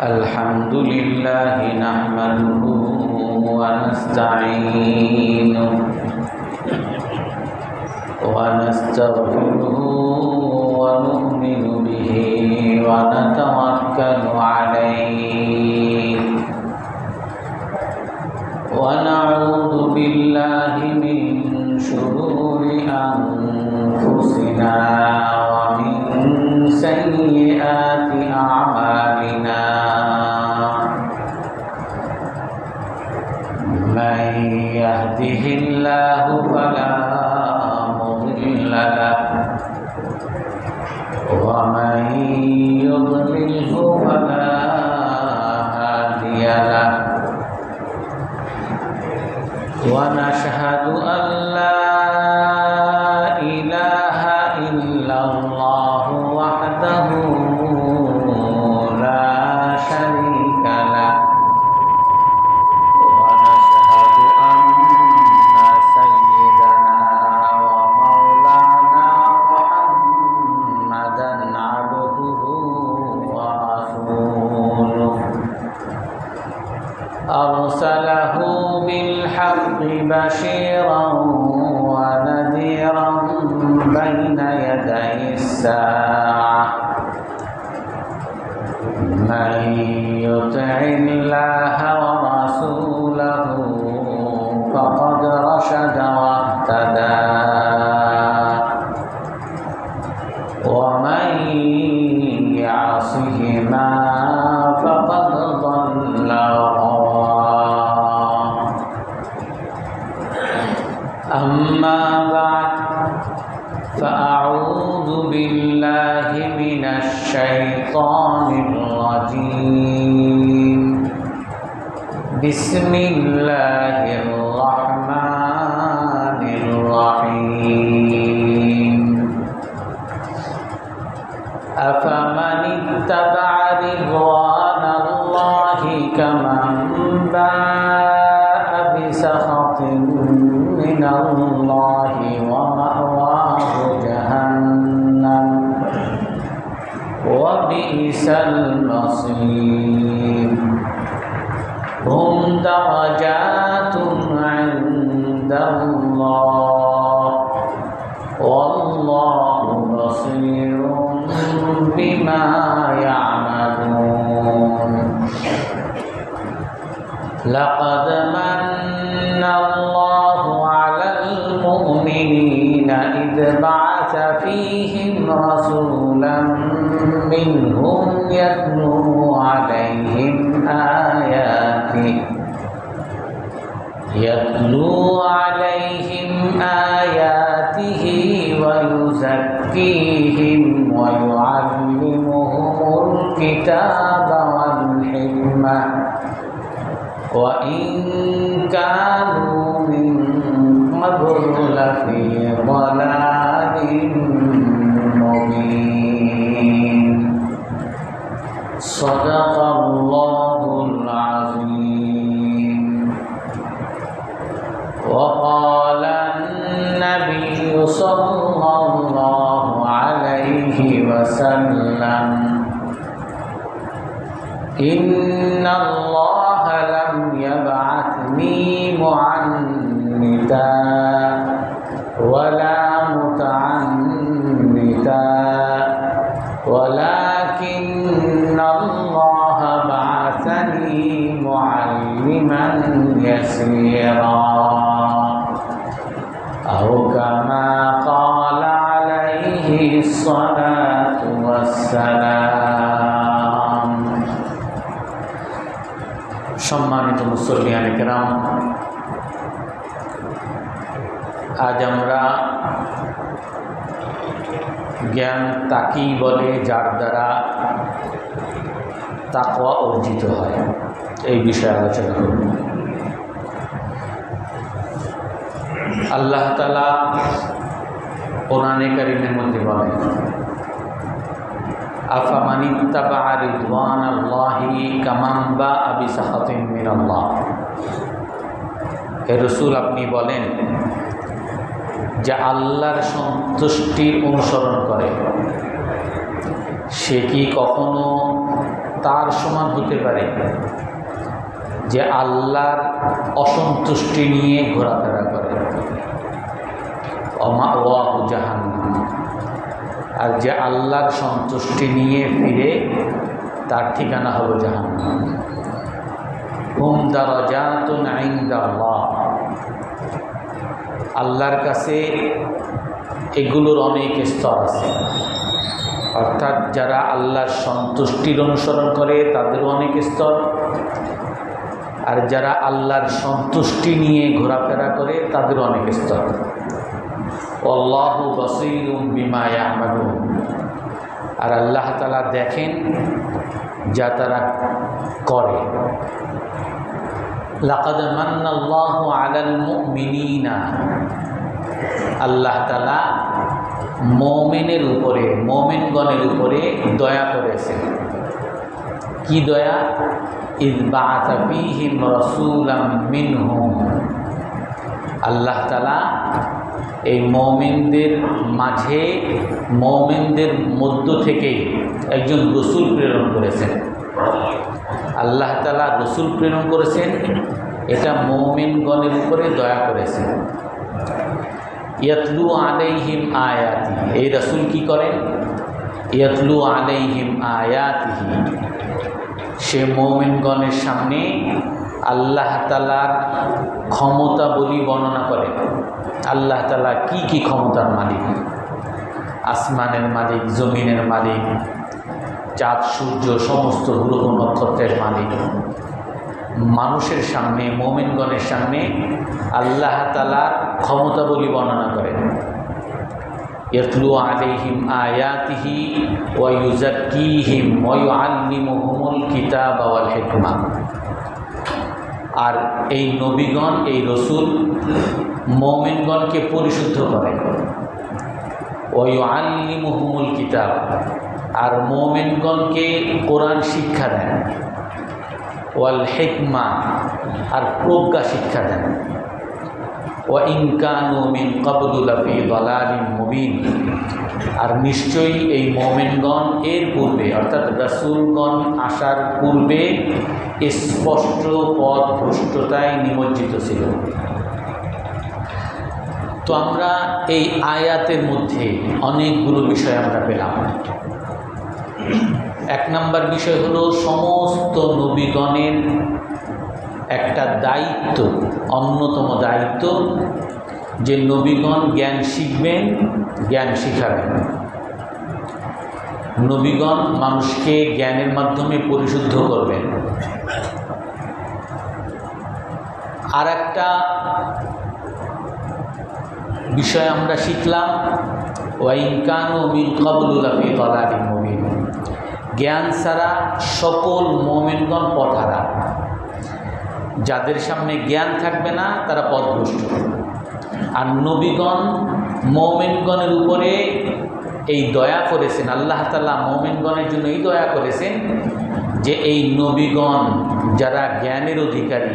Alhamdulillah nahmaduhu wa nasta'inuhu wa nastaghfiruhu wa nu'minu bihi wa natawakkalu alayhi wa na'udzu billahi min shururi anfusina wa min sayyiati a'malina. من يهده الله فلا مضل له ومن يضلله فلا هادي له ونشهد أن لا إله إلا الله وحده لا شريك له أرسله بالحق بشيرا ونذيرا بين يدي الساعة من يطع الله ورسوله فقد رشد واهتدى ومن يعصهما فقد ضل أما بعد فأعوذ بالله من الشيطان الرجيم بسم الله الرحمن الرحيم أفمن اتبع رضوان الله كمن باء بسخط من الله ومأواه جهنم وبئس المصير هم درجات عند الله والله بصير بما يعملون لقد من الله على المؤمنين إذ بعث فيهم رسولا منهم يتلو عليهم آياته ويزكيهم ويعلمهم الكتاب والحكمة وإن كانوا من قبل لفي ضلال مبين صدق الله العظيم وقال النبي صلى الله عليه وسلم إن الله لم يبعثني معنتا ولا متعنتا ولكن الله بعثني معلما يسيرا أو كما قال عليه الصلاة والسلام সম্মানিত মুসল্লিয়ান কিরাম, আজ আমরা জ্ঞান তাকি বলে যার দ্বারা তাকওয়া অর্জিত হয় এই বিষয়ে আলোচনা করব। আল্লাহ তাআলা কোরআনে কারীমের মধ্যে বলেন, আফামান ইত্তাবা রিদওয়ানাল্লাহি কামান বাআ বিসাখাতিন মিনাল্লাহ। হে রাসূল, আপনি বলেন যে আল্লাহর সন্তুষ্টির অনুসরণ করে সে কি কখনো তার সমান হতে পারে যে আল্লাহর অসন্তুষ্টি নিয়ে ঘোরাফেরা করে? ওয়াহু জাহান্নাম। আর যে আল্লাহর সন্তুষ্টি নিয়ে ফিরে তার ঠিকানা হলো জাহান্নাম। হুম দারাজাতুন ইনদাল্লাহ। আল্লাহর কাছে এগুলোর অনেক স্তর আছে, অর্থাৎ যারা আল্লাহর সন্তুষ্টির অনুসরণ করে তাদেরও অনেক স্তর, আর যারা আল্লাহর সন্তুষ্টি নিয়ে ঘোরাফেরা করে তাদেরও অনেক স্তর। আল্লাহু বাসীরুম বিমা ইয়ামালুন। আর আল্লাহ তাআলা দেখেন যা তারা করে। লাকাদ মান্নাল্লাহু আলাল মুমিনিনা। আল্লাহ তাআলা মুমিনের উপরে, মুমিনগণের উপরে দয়া করেছেন। কি দয়া? ইয বাআসা ফীহিম রাসূলাম মিনহুম। আল্লাহ তাআলা এই মুমিনদের মাঝে, মুমিনদের মধ্য থেকেই একজন রসূল প্রেরণ করেছেন। আল্লাহ তাআলা রসূল প্রেরণ করেছেন, এটা মুমিনগণের উপরে দয়া করেছেন। ইয়াতলু আলাইহিম আয়াতি। এই রসূল কি করেন? ইয়াতলু আলাইহিম আয়াতিহি। সে মুমিনগণের সামনে আল্লাহ তাআলার ক্ষমতা বলি বর্ণনা করে। আল্লাহ তাআলা কি কি ক্ষমতার মালিক, আসমানের মালিক, জমিনের মালিক, চাঁদ সূর্য সমস্ত গ্রহ নক্ষত্রের মালিক। মানুষের সামনে, মুমিনগণের সামনে আল্লাহ তাআলার ক্ষমতা বলি বর্ণনা করেন। ইয়াতলু আলাইহিম আয়াতিহি ওয়া ইউযাক্কিহিম ওয়া ইউআল্লিমুহুমুল কিতাবা ওয়াল হিকমা। আর এই নবীগণ, এই রসূল মুমিনগণকে পরিশুদ্ধ করেন। ওয়া ইউআল্লিমুহুমুল কিতাব। আর মুমিনগণকে কোরআন শিক্ষা দেন। ওয়াল হিকমা। আর প্রজ্ঞা শিক্ষা দেন। ওয়া ইন কানু মিন ক্বাবলু লাফি দালালিন মুবিন। আর নিশ্চয়ই এই মুমিনগণ এর পূর্বে, অর্থাৎ রাসূলগণ আসার পূর্বে স্পষ্ট পথ ভ্রষ্টতায় নিমজ্জিত ছিল। তো আমরা এই আয়াতের মধ্যে অনেকগুলো বিষয় আমরা পেলাম। এক নম্বর বিষয় হলো সমস্ত নবীগণের একটা দায়িত্ব, অন্যতম দায়িত্ব, যে নবীগণ জ্ঞান শিখবেন, জ্ঞান শিখাবেন। নবীগণ মানুষকে জ্ঞানের মাধ্যমে পরিশুদ্ধ করবেন। আর একটা বিষয় আমরা শিখলাম, ওয়া ইন কানু মিন ক্বাবলু লাফি দালালিন মুবিন। জ্ঞান ছাড়া সকল মুমিনগণ পথহারা। যাদের সামনে জ্ঞান থাকবে না তারা পথভ্রষ্ট। আর নবীগণ মুমিনগণের উপরে এই দয়া করেছেন, আল্লাহ তাআলা মুমিনগণের জন্য এই দয়া করেছেন যে এই নবীগণ যারা জ্ঞানের অধিকারী,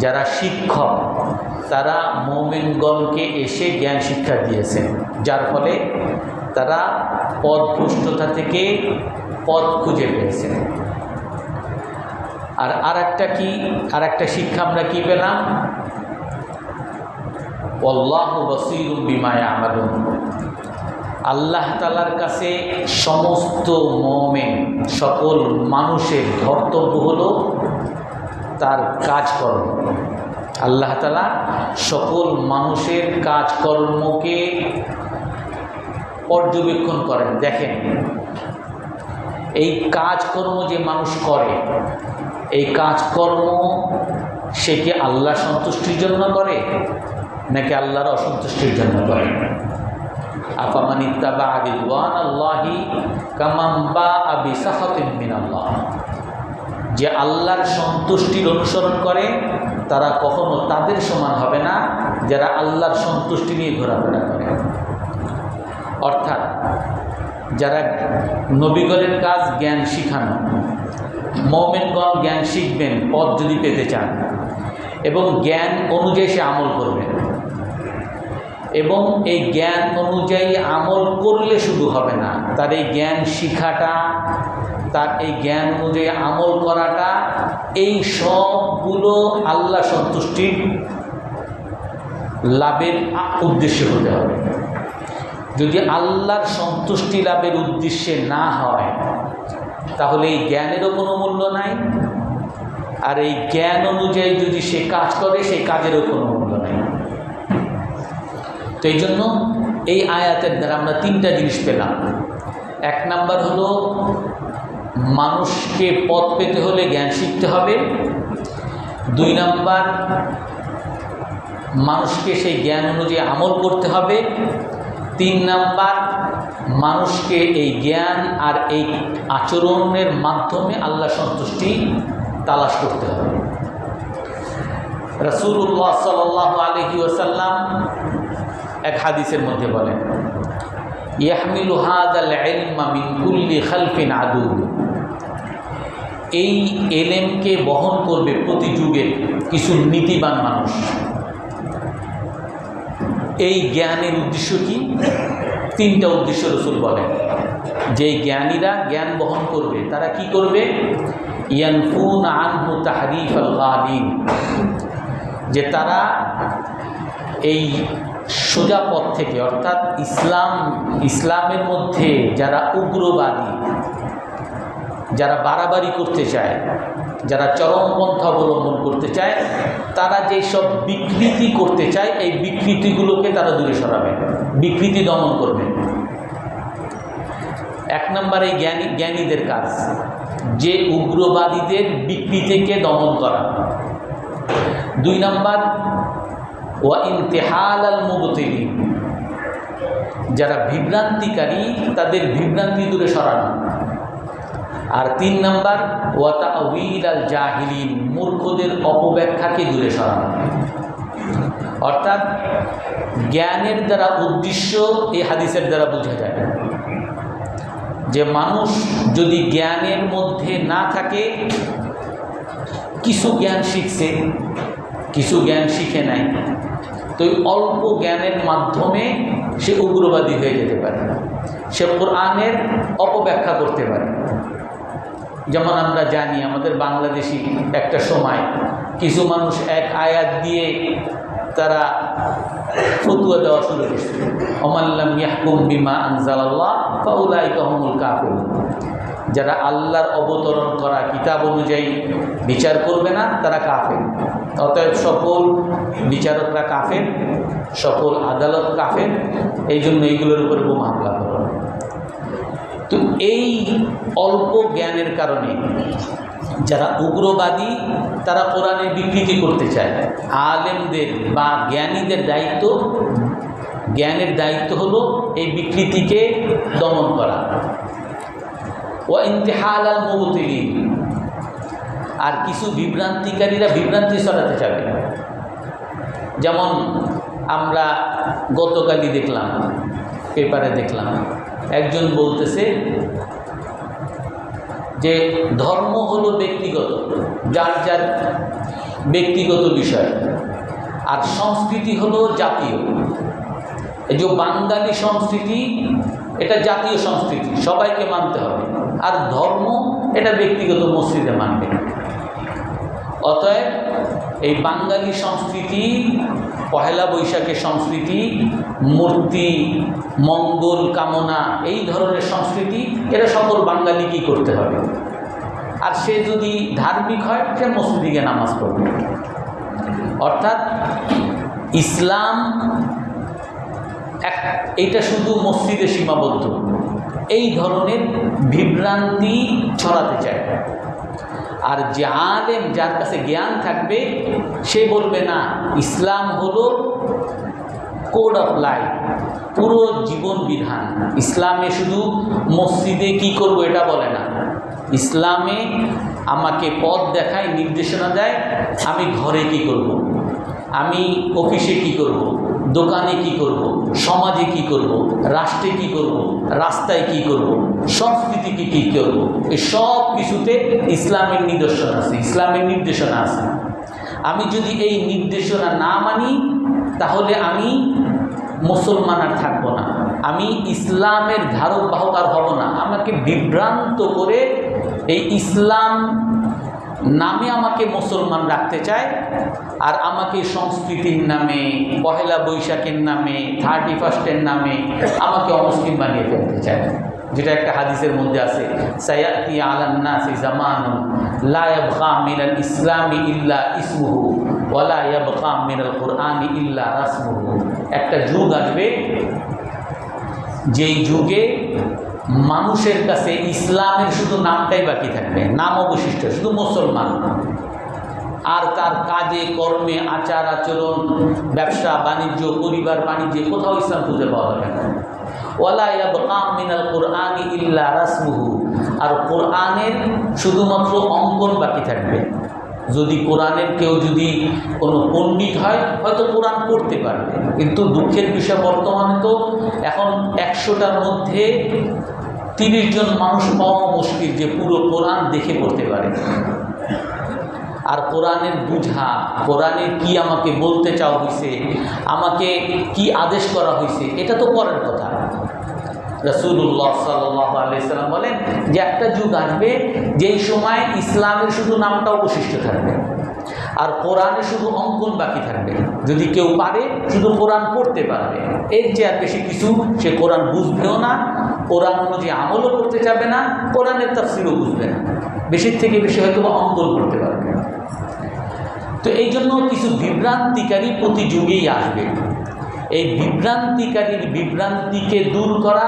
যারা শিক্ষক, তারা মুমিনগণকে এসে জ্ঞান শিক্ষা দিয়েছেন, যার ফলে তারা পথভ্রষ্টতা থেকে পথ খুঁজে পেয়েছেন। আর আরেকটা শিক্ষা আমরা কি পেলাম? আল্লাহু বাসীরুম বিমা ইয়ামালুন। আল্লাহ তাআলার কাছে সমস্ত মুমিন, সকল মানুষের কর্তব্য হলো তার কাজকর্ম। আল্লাহ তাআলা সকল মানুষের কাজকর্মকে পর্যবেক্ষণ করেন, দেখেন এই কাজকর্ম যে মানুষ করে, এই কাজকর্ম সে কি আল্লাহ সন্তুষ্টির জন্য করে নাকি আল্লাহর অসন্তুষ্টির জন্য করে? আফামান ইত্তাবা রিদওয়ানাল্লাহি কামান বাআ বিসাখাতিন মিনাল্লাহ। যে আল্লাহর সন্তুষ্টির অনুসরণ করে তারা কখনো তাদের সমান হবে না যারা আল্লাহর সন্তুষ্টি নিয়ে ঘোরাফেরা করে। অর্থাৎ যারা নবীগণের কাজ জ্ঞান শিখানো, মুমিনগণ জ্ঞান শিখবেন পথ যদি পেতে চান, এবং জ্ঞান অনুযায়ী সে আমল করবেন। এবং এই জ্ঞান অনুযায়ী আমল করলে শুধু হবে না, তার এই জ্ঞান শিখাটা, তার এই জ্ঞান অনুযায়ী আমল করাটা, এই সবগুলো আল্লাহ সন্তুষ্টির লাভের উদ্দেশ্যে হতে হবে। যদি আল্লাহর সন্তুষ্টি লাভের উদ্দেশ্যে না হয়, তাহলে এই জ্ঞানেরও কোনো মূল্য নাই, আর এই জ্ঞান অনুযায়ী যদি সে কাজ করে, সেই কাজেরও কোনো মূল্য নাই। তো এই জন্য এই আয়াতের দ্বারা আমরা তিনটা জিনিস পেলাম। এক নাম্বার হলো, মানুষকে পথ পেতে হলে জ্ঞান শিখতে হবে। দুই নাম্বার, মানুষকে সেই জ্ঞান অনুযায়ী আমল করতে হবে। তিন নাম্বার, মানুষকে এই জ্ঞান আর এই আচরণের মাধ্যমে আল্লাহ সন্তুষ্টি তালাশ করতে হবে। রাসূলুল্লাহ সাল্লাল্লাহু আলাইহি ওয়াসাল্লাম এক হাদিসের মধ্যে বলেন, ইয়াহমিলু হাযাল ইলমা মিন কুল্লি খালফিন আদু, এই এলেমকে বহন করবে প্রতি যুগের কিছু নীতিবান মানুষ। এই জ্ঞানের উদ্দেশ্য কি? তিনটা উদ্দেশ্য রাসূল বলেন। যে জ্ঞানীরা জ্ঞান বহন করবে, তারা কি করবে? ইয়ানফুনা আনহু তাহরিফাল গালিন, যে তারা এই সোজা পথ থেকে, অর্থাৎ ইসলামের মধ্যে যারা উগ্রবাদী, যারা বাড়াবাড়ি করতে চায়, যারা চরমপন্থা অবলম্বন করতে চায়, তারা যেই সব বিকৃতি করতে চায়, এই বিকৃতিগুলোকে তারা দূরে সরাবে, বিকৃতি দমন করবে। এক নম্বরে জ্ঞানীদের কাজ যে উগ্রবাদীদের বিকৃতিকে দমন করা। দুই নম্বর, ওয়া ইনতিহাল আল মুবতিলিন, যারা বিভ্রান্তিকারী তাদের বিভ্রান্তি দূরে সরানো। আর তিন নম্বর, ওয়া তা'উইল আল জাহিলিন, মূর্খদের অপব্যাখ্যাকে দূরে সরানো। অর্থাৎ জ্ঞানের দ্বারা উদ্দেশ্য এই হাদিসের দ্বারা বোঝা যায় যে মানুষ যদি জ্ঞানের মধ্যে না থাকে, কিছু জ্ঞান শিখছে, কিছু জ্ঞান শিখে নাই, তো অল্প জ্ঞানের মাধ্যমে সে উগ্রবাদী হয়ে যেতে পারে, সে কোরআনের অপব্যাখ্যা করতে পারে। যেমন আমরা জানি, আমাদের বাংলাদেশি একটা সময় কিছু মানুষ এক আয়াত দিয়ে তারা ফতোয়া দেওয়া শুরু করছে, ওমাল্লাম ইয়াহকুম বিমা আনজালাল্লাহ ফাউলাইকা হুমুল কাফিরুন, যারা আল্লাহর অবতরণ করা কিতাব অনুযায়ী বিচার করবে না, তারা কাফের। অতএব সকল বিচারকরা কাফের, সকল আদালত কাফের, এই জন্য এইগুলোর উপরে বোমা হামলা করো। তো এই অল্প জ্ঞানের কারণে যারা উগ্রবাদী, তারা কোরআনের বিকৃতি করতে চায়। আলেমদের বা জ্ঞানীদের দায়িত্ব, জ্ঞানের দায়িত্ব হলো এই বিকৃতিকে দমন করা। ওয়া ইনতিহাল আল মুবতিলিন, আর কিছু বিভ্রান্তিকারীরা বিভ্রান্তি ছড়াতে চাবে। যেমন আমরা গতকালই দেখলাম, পেপারে দেখলাম, একজন বলতেছে যে ধর্ম হলো ব্যক্তিগত, যার যার ব্যক্তিগত বিষয়, আর সংস্কৃতি হলো জাতীয়। এই যে বাঙালি সংস্কৃতি, এটা জাতীয় সংস্কৃতি, সবাইকে মানতে হবে, আর ধর্ম এটা ব্যক্তিগত, মসজিদে মানবে। অতএব এই বাঙালি সংস্কৃতি, পহেলা বৈশাখের সংস্কৃতি, মূর্তি, মঙ্গল কামনা, এই ধরনের সংস্কৃতি, এরা সকল বাঙালিকেই করতে হবে। আর সে যদি ধার্মিক হয়, সে মসজিদে গিয়ে নামাজ পড়বে। অর্থাৎ ইসলাম এইটা শুধু মসজিদে সীমাবদ্ধ, এই ধরনের বিভ্রান্তি ছড়াতে চায়। আর যে আলেম, যার কাছে জ্ঞান থাকবে, সে বলবে না, ইসলাম হলো কোড অফ লাইফ, পুরো জীবন বিধান। ইসলামে শুধু মসজিদে কি করব এটা বলে না, ইসলামে আমাকে পথ দেখায়, নির্দেশনা দেয়, আমি ঘরে কি করব, আমি অফিসে কি করব, দোকানে কি করব, সমাজে কি করব, রাষ্ট্রে কি করব, রাস্তায় কি করব, সংস্কৃতিকে কি করব, এই সব কিছুতে ইসলামের নিদর্শন আছে, ইসলামের নির্দেশনা আছে। আমি যদি এই নির্দেশনা না মানি তাহলে আমি মুসলমান আর থাকবো না, আমি ইসলামের ধারক বাহক আর হব না। আমাকে বিভ্রান্ত করে এই ইসলাম নামে আমাকে মুসলমান রাখতে চায়, আর আমাকে সংস্কৃতির নামে, পহেলা বৈশাখের নামে, 31 নামে আমাকে অমুসলিম বানিয়ে ফেলতে চায়। যেটা একটা হাদিসের মধ্যে আছে, সায়াতি আলান নাসি জামানুন লা ইয়াবকা মিনাল ইসলামি ইল্লা ইসমুহু ওয়া লা ইয়াবকা মিনাল কুরআনি ইল্লা রাসমুহু। একটা যুগ আসবে যেই যুগে মানুষের কাছে ইসলামের শুধু নামটাই বাকি থাকবে, নাম অবশিষ্ট, শুধু মুসলমান, আর তার কাজে কর্মে আচার আচরণ, ব্যবসা বাণিজ্য, পরিবার বাণিজ্যে কোথাও ইসলাম খুঁজে পাওয়া যাবে না। ওয়ালা ইয়াবকা মিনাল কুরআনি ইল্লা রাসমুহু, আর কোরআনের শুধুমাত্র অঙ্কন বাকি থাকবে। যদি কোরআনের কেউ যদি কোনো পণ্ডিত হয় হয়তো কোরআন পড়তে পারবে, কিন্তু দুঃখের বিষয় বর্তমানে তো এখন 100টার মধ্যে 30 জন মানুষ পাওয়া মুশকিল যে পুরো কোরআন দেখে পড়তে পারে। আর কোরআনের বুঝা, কোরআনের কি আমাকে বলতে চাওয়া হয়েছে, আমাকে কি আদেশ করা হয়েছে, এটা তো পরের কথা। রাসূলুল্লাহ সাল্লাল্লাহু আলাইহি সাল্লাম বলেন যে একটা যুগ আসবে যেই সময় ইসলামের শুধু নামটা অবশিষ্ট থাকবে আর কোরআনে শুধু অঙ্কন বাকি থাকবে। যদি কেউ পারে শুধু কোরআন পড়তে পারবে, এর যে আর বেশি কিছু সে কোরআন বুঝবেও না, কোরআন অনুযায়ী আমলও করতে যাবে না, কোরআনের তাফসীরও বুঝবে না, বেশির থেকে বেশি হয়তো অঙ্কন করতে পারবে। তো এই জন্য কিছু বিভ্রান্তিকারী প্রতি যুগেই আসবে। এই বিভ্রান্তিকে দূর করা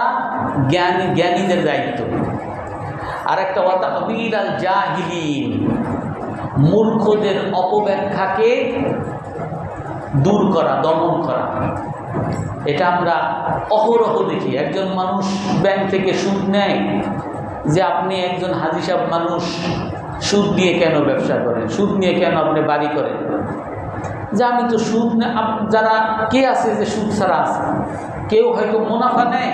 জ্ঞানীদের দায়িত্ব। আর একটা কথা, তাহবিল আল জাহিলিন, মূর্খদের অপব্যাখ্যাকে দূর করা, দমন করা। এটা আমরা অহরহ দেখি। একজন মানুষ ব্যাংক থেকে সুদ নেয়, যে আপনি একজন হাজি সাহেব মানুষ, সুদ নিয়ে কেন ব্যবসা করেন, সুদ নিয়ে কেন আপনি বাড়ি করেন? যে আমি তো সুদ, যারা কে আছে যে সুদ ছাড়া আছে? কেউ হয়তো মুনাফা নেয়,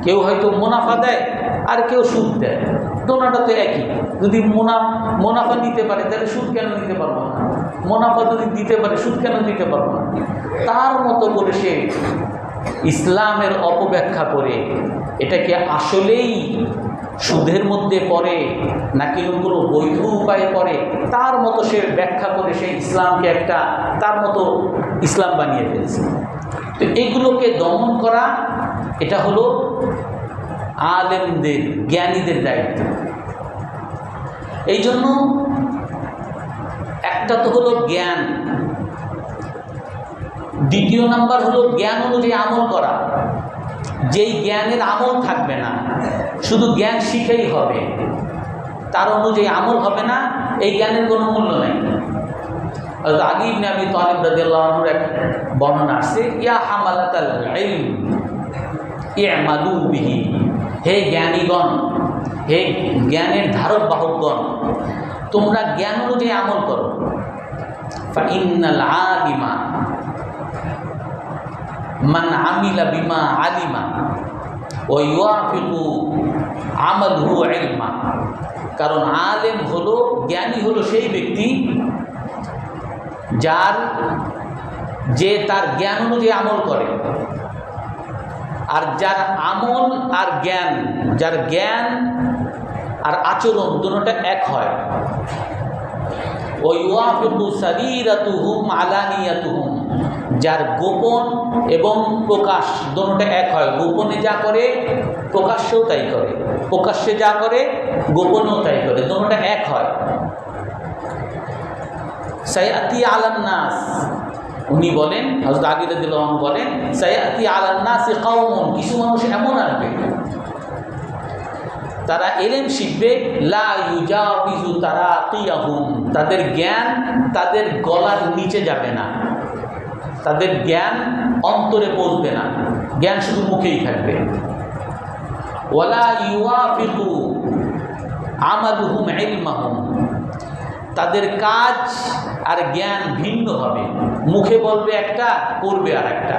কেউ হয়তো মুনাফা দেয়, আর কেউ সুদ দেয়। দোনোটা তো একই। যদি মুনাফা নিতে পারে তাহলে সুদ কেন নিতে পারবো না? মুনাফা যদি দিতে পারে সুদ কেন দিতে পারবো না? তার মতো করে সে ইসলামের অপব্যাখ্যা করে এটাকে আসলেই সুদের মধ্যে পড়ে নাকি কোনো বৈধ উপায়ে পড়ে, তার মতো সে ব্যাখ্যা করে সে ইসলামকে একটা তার মতো ইসলাম বানিয়ে ফেলছে। তো এগুলোকে দমন করা এটা হলো আলেমদের, জ্ঞানীদের দায়িত্ব। এই জন্য একটা তো হলো জ্ঞান, দ্বিতীয় নাম্বার হলো জ্ঞান অনুযায়ী আমল করা। যেই জ্ঞানের আমল থাকবে না, শুধু জ্ঞান শিখেই হবে, তার অনুযায়ী আমল হবে না, এই জ্ঞানের কোনো মূল্য নেই। আলী ইবনে আবি তালিব রাদিয়াল্লাহু আনহুর এক বর্ণনা আসছে, ইয়া হামালাতাল ইলম ইমালু বিহি, হে জ্ঞানীগণ, হে জ্ঞানের ধারক বাহকগণ, তোমরা জ্ঞান অনুযায়ী আমল করো। ফাইন্নাল আলিমা মান আমিলা বিমা আলিমা ওয়া ইউয়াফিকু আমালুহু ইলমা। কারণ আলেম হলো, জ্ঞানী হলো সেই ব্যক্তি যে তার জ্ঞান অনুযায়ী আমল করে। আর যার আমল আর জ্ঞান, যার জ্ঞান আর আচরণ দুটোটা এক হয়, ওয়া ইউয়াফিকু সারিরাতুহুম আলানিয়াতুহুম, যার গোপন এবং প্রকাশ দুটোটা এক হয়। গোপনে যা করে প্রকাশ্যেও তাই করে, প্রকাশ্যে যা করে গোপনেও তাই করে, দুটোটা এক হয়। সায়াতি আলান নাস, উনি বলেন, হযরত আলী রাদিয়াল্লাহু আনহু বলেন, সায়াতি আলান নাস কওমুন, কিছু মানুষ এমন আসবে তারা ইলম শিখবে, লা ইউজাবিজু তারাকিয়াহুম, তাদের জ্ঞান তাদের গলার নিচে যাবে না, তাদের জ্ঞান অন্তরে পৌঁছবে না, জ্ঞান শুধু মুখেই থাকবে। ওয়ালা ইউয়াফিকু আমালুহুম ইলমাহুম, তাদের কাজ আর জ্ঞান ভিন্ন হবে। মুখে বলবে একটা, করবে আর একটা।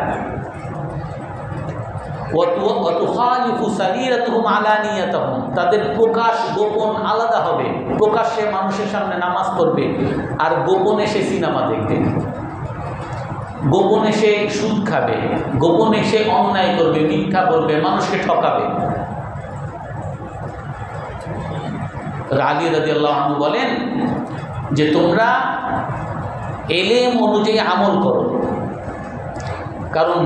তাদের প্রকাশ গোপন আলাদা হবে। প্রকাশ্যে মানুষের সামনে নামাজ পড়বে, আর গোপনে সে সিনেমা দেখবে, গোপনে সে সুদ খাবে, গোপনে সে অন্যায় করবে, মিথ্যা বলবে, মানুষকে ঠকাবে। আলী রাদিয়াল্লাহু আনহু বলেন যে তোমরা এলেম অনুযায়ী আমল করো, কারণ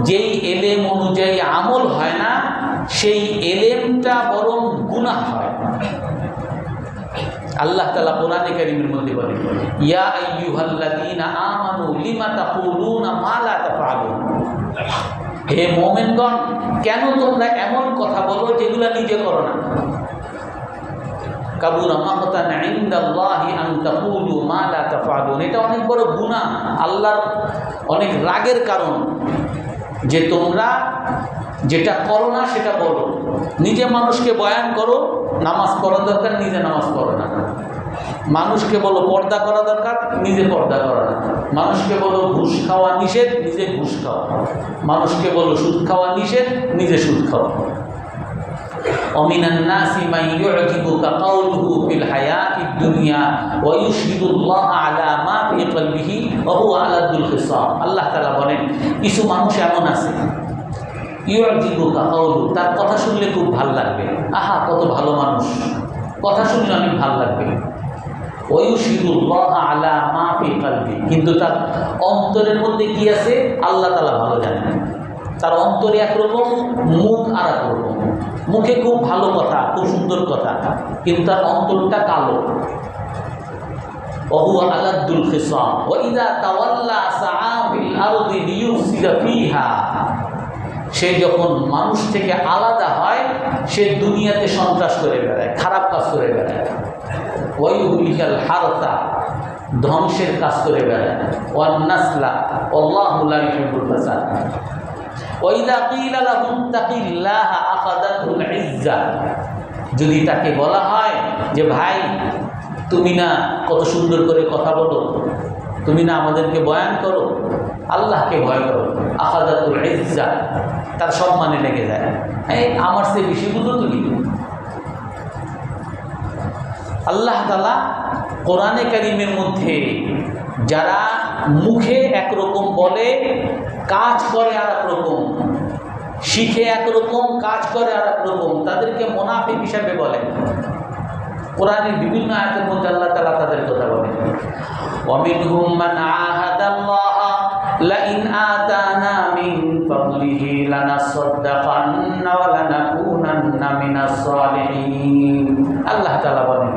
যেই এলেম অনুযায়ী আমল হয় না, সেই এলেমটা বরং গুনাহ হয়। আল্লাহ তাআলা কোরআনে কারীমের মধ্যে বলেন, ইয়া আইয়ুহাল্লাযীনা আমানু লিমা তাকুলুনা মা লা তাফআলুন। হে মুমিনগণ, কেন তোমরা এমন কথা বলো যেগুলো নিজে করো না? কাবুরা মাকতান ইনদাল্লাহি আন তাকুলু মা লা তাফআলুন। এটা অনেক বড় গুনাহ, আল্লাহর অনেক রাগের কারণ যে তোমরা যেটা করো না সেটা বলো। নিজে মানুষকে বয়ান করো, নামাজ পড়া দরকার, নিজে নামাজ পড়ো না। মানুষকে বলো পর্দা করা দরকার, নিজে পর্দা করো না। মানুষকে বলো ঘুষ খাওয়া নিষেধ, নিজে ঘুষ খাও। মানুষকে বলো সুদ খাওয়া নিষেধ, নিজে সুদ খাও। ওমিনান নাসি মান ইউজিবুকা কাউলুহু ফিল হায়াতিদ দুনিয়া ওয়া ইউশহিদুল্লাহ আলা মা ফি কলবিহি ওয়া হুয়া আলাদুল খিসাম। আল্লাহ তাআলা বলেন, কিছু মানুষ এমন আছে, ইউজিবুকা কাউলু, তার কথা শুনলে খুব ভালো লাগবে, আহা কত ভালো মানুষ, কথা শুনলে অনেক ভালো লাগবে। ওয়া ইউশহিদুল্লাহ আলা মা ফি কলবি, কিন্তু তার অন্তরের মধ্যে কি আছে আল্লাহ তাআলা ভালো জানেন। তার অন্তরে একরকম, মুখ আর একরকম। মুখে খুব ভালো কথা, খুব সুন্দর কথা, কিন্তু তার অন্তরটা কালো। ওয়া আলাদুল খিসাম ওয়া ইযা তাওয়াল্লা সাআ ফিল আরদি লিইউফসিদা ফিহা। সে যখন মানুষ থেকে আলাদা হয়, সে দুনিয়াতে সন্ত্রাস করে বেড়ায়, খারাপ কাজ করে বেড়ায়। ওয়া ইউহলিকাল হারতা, ধ্বংসের কাজ করে বেড়ায়। ওয়ান নাসলা আল্লাহু লা ইউহিব্বুল ফাসাদ। ওয়াইদা কিলা লাহুম তাকিল্লাহ আখাযাতুল ইজ্জা, যদি তাকে বলা হয় যে ভাই তুমি না কত সুন্দর করে কথা বলো, তুমি না আমাদেরকে বয়ান করো, আল্লাহকে ভয় করো, আখাযাতুল ইজ্জা, তার সম্মানে লেগে যায়। এই আমার চেয়ে বেশি বুঝো তুমি। আল্লাহ তাআলা কোরআনে কারীমের মধ্যে যারা মুখে একরকম বলে, কাজ করে আর একরকম, শিখে একরকম, কাজ করে আর একরকম, তাদেরকে মুনাফিক হিসাবে বলে। কোরআনের বিভিন্ন আয়াতের মধ্যে আল্লাহ তাআলা তাদের কথা বলেন, ওয়ামিনহুম মান আহাদাল্লাহ লাইন আতানা মিন ফাদলিহি লানাসাদ্দাকান্না ওয়া লানাকুনান্না মিনাস সালিহিন। আল্লাহ তাআলা বলেন,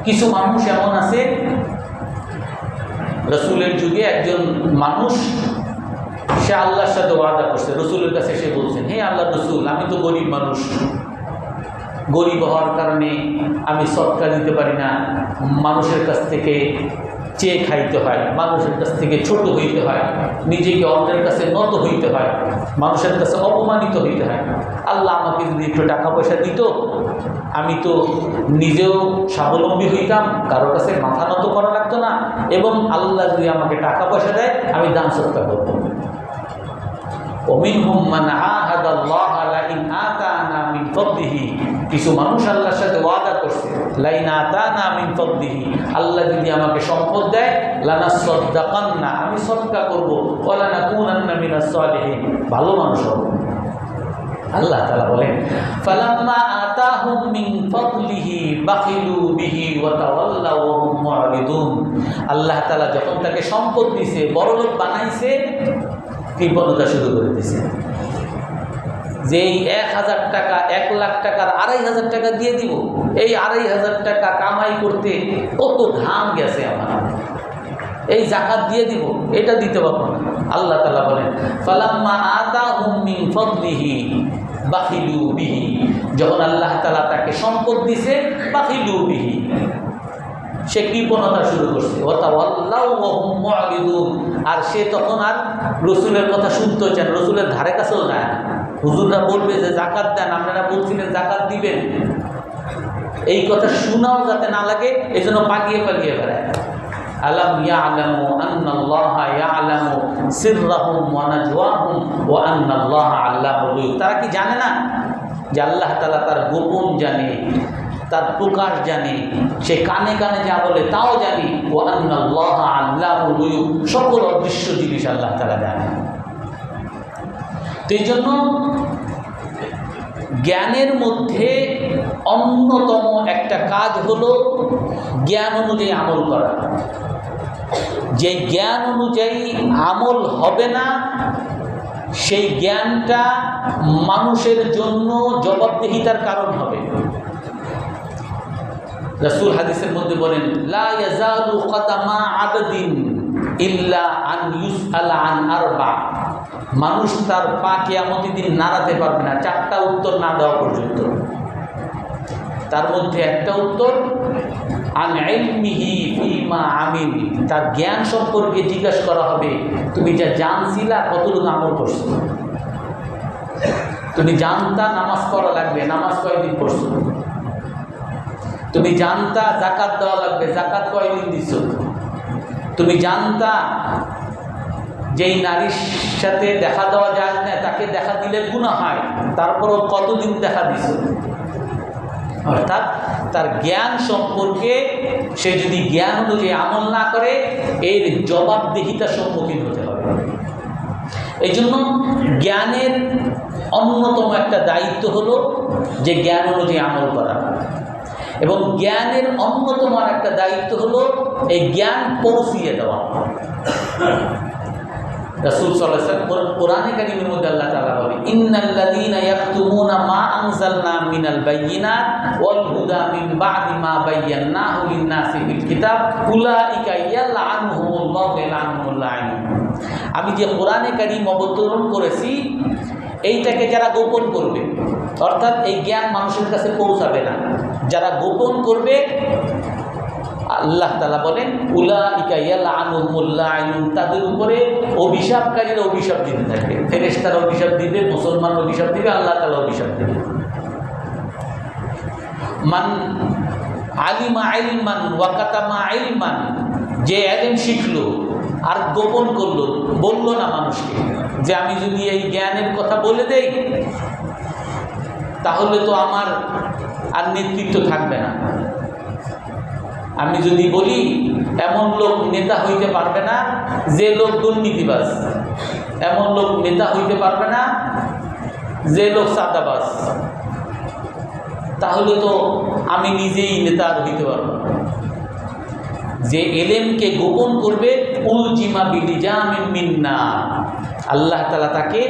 কিছু মানুষ এমন আছে, রাসূলের যুগে একজন মানুষ, সে আল্লাহর সাথে ওয়াদা করছে, রসুলের কাছে সে বলছেন, হে আল্লাহ রসুল, আমি তো গরিব মানুষ, গরিব হওয়ার কারণে আমি সদকা দিতে পারি না, মানুষের কাছ থেকে চেয়ে খাইতে হয়, মানুষের কাছ থেকে ছোট হইতে হয়, নিজেকে অন্যের কাছে নত হইতে হয়, মানুষের কাছে অপমানিত হইতে হয়। আল্লাহ আমাকে যদি একটু টাকা পয়সা দিত, আমি তো নিজেও স্বাবলম্বী হইতাম, কারোর কাছে মাথা নত করা লাগতো না, এবং আল্লাহ যদি আমাকে টাকা পয়সা দেয়, আমি দান সদকা করব। ওমিনহুম মান আহাদাল্লাহ লাইন আতানা মিন ফাদলিহি, কিছু মানুষ আল্লাহর সাথে ওয়াদা করছে, লাইন আতানা মিন ফাদলিহি, আল্লাহ যদি আমাকে সম্পদ দেয়, লানাসাদ্দাকান্না, আমি সদকা করব, ওয়া লানাকুনান্না মিনাস সালিহিন, ভালো মানুষ হব। আল্লাহ তাআলা বলেন, ফালাম্মা আতাহুম মিন ফাদলিহি বাখিলু বিহি ওয়া তাওয়াল্লাউ ওয়া হুম মুআরিদুন। আল্লাহ তাআলা যখন তাকে সম্পদ দিয়েছে, বড়লোক বানাইছে, কৃপণতা শুরু করে দিয়েছে। যে 1000 টাকা, 1 লাখ টাকার 2500 টাকা দিয়ে দিব, এই 2500 টাকা কামাই করতে কত ঘাম গেছে আমার, এই যাকাত দিয়ে দিব, এটা দিতে পারবো না। আল্লাহ তাআলা বলেন, ফালাম্মা আতাহুম মিন ফাদলিহি বাখিলু বিহি, যখন আল্লাহ তাআলা তাকে সম্পদ দিয়েছে, বাখিলু বিহি, সে কৃপণতা শুরু করছে, ওয়াতাওয়াল্লাউ ওয়া হুম মুআরিদুন, আর সে তখন আর রসুলের কথা শুনতে চান, রসুলের ধারে কাছেও যায় না। হুজুররা বলবে যে জাকাত দেন, আপনারা বলছিলেন জাকাত দিবেন, এই কথা শোনাও যাতে না লাগে, এই জন্য পালিয়ে পালিয়ে বেড়ায়। আলাম ইয়ালামু আন্নাল্লাহা ইয়ালামু সিররাহুম ওয়া নাজওয়াহুম ওয়া আন্নাল্লাহা আল্লাহুল গুয়ুব। তারা কি জানে না যে আল্লাহ তাআলা তার গোপন জানে, তার প্রকাশ জানে, সে কানে কানে যা বলে তাও জানে। ওয়া আন্নাল্লাহা আল্লাহুল গুয়ুব, সকল অদৃশ্য জিনিস আল্লাহ তাআলা জানে। তো এই জন্য জ্ঞানের মধ্যে অন্যতম একটা কাজ হলো জ্ঞান অনুযায়ী আমল করা। যে জ্ঞান অনুযায়ী আমল হবে না, সেই জ্ঞানটা মানুষের জন্য জবাবদিহিতার কারণ হবে। রাসূল হাদিসের মধ্যে বলেন, লা ইয়াজালু কদামা আবদিন ইল্লা আন ইউসআলা আন আরবা। মানুষ তার পা কিয়ামতের দিন নাড়াতে পারবে না 4টা উত্তর না দেওয়া পর্যন্ত। তার মধ্যে একটা উত্তর আন ইলমিহি ফিমা আমিল, তার জ্ঞান সম্পর্কে জিজ্ঞাসা করা হবে, তুমি যা জানছিলা কতটুকু আমল করছো? তুমি জানতা নামাজ পড়া লাগবে, নামাজ কয়দিন পড়ছো? তুমি জানতা যাকাত দেওয়া লাগবে, যাকাত কয়দিন দিচ্ছ? তুমি জানতা যেই নারীর সাথে দেখা দেওয়া যায় না, তাকে দেখা দিলে গুনাহ হয়, তারপরও কতদিন দেখা দিছ? অর্থাৎ তার জ্ঞান সম্পর্কে সে যদি জ্ঞান অনুযায়ী আমল না করে, এর জবাবদিহিতার সম্মুখীন হতে হবে। এই জন্য জ্ঞানের অন্যতম একটা দায়িত্ব হলো যে জ্ঞান অনুযায়ী আমল করা, এবং জ্ঞানের অন্যতম একটা দায়িত্ব হলো এই জ্ঞান পৌঁছিয়ে দেওয়া। রাসূল সাল্লাল্লাহু আলাইহি ওয়াসাল্লাম কোরআনে কারীমের মধ্যে আল্লাহ তাআলা বলেন, ইন্নাল্লাযীনা ইয়াকতুমুনা মা আনজালনা মিনাল বায়্যিনাত ওয়াল হুদা মিন বা'দি মা বায়্যানাহু লিন-নাসি ফিল কিতাব উলাইকা ইয়ালআনুহুমুল্লাহু ওয়া ইয়ালআনুহুমুল লাঈনুন। আমি যে কোরআনে কারীম অবতরণ করেছি, এইটাকে যারা গোপন করবে, অর্থাৎ এই জ্ঞান মানুষের কাছে পৌঁছাবে না, যারা গোপন করবে, আল্লাহ তাআলা বলেন উলাইকা ইয়ালআনুহুমুল লাঈনুন, তাদের উপরে অভিশাপকারীরা অভিশাপ দিতে থাকবে। ফেরেশতারা অভিশাপ দিবে, মুসলমান অভিশাপ দিবে, আল্লাহ তাআলা অভিশাপ দিবে। মান আলিমা ইলমান ওয়া কাতামা ইলমান, যে ইলম শিখলো আর গোপন করলো, বললো না মানুষকে যে আমি যদি এই জ্ঞানের কথা বলে দেই তাহলে তো আমার আর নেতৃত্ব থাকবে না। আমি যদি বলি, এমন লোক নেতা হইতে পারবে না যে লোক দুর্নীতিবাজ, এমন লোক নেতা হইতে পারবে না যে লোক সাদাবাজ, তাহলে তো আমি নিজেই নেতা আর হইতে পারবো না। যে এলেমকে গোপন করবে, উলজিমা বিলিজামিন মিন নার, আল্লাহ তাআলা তাকে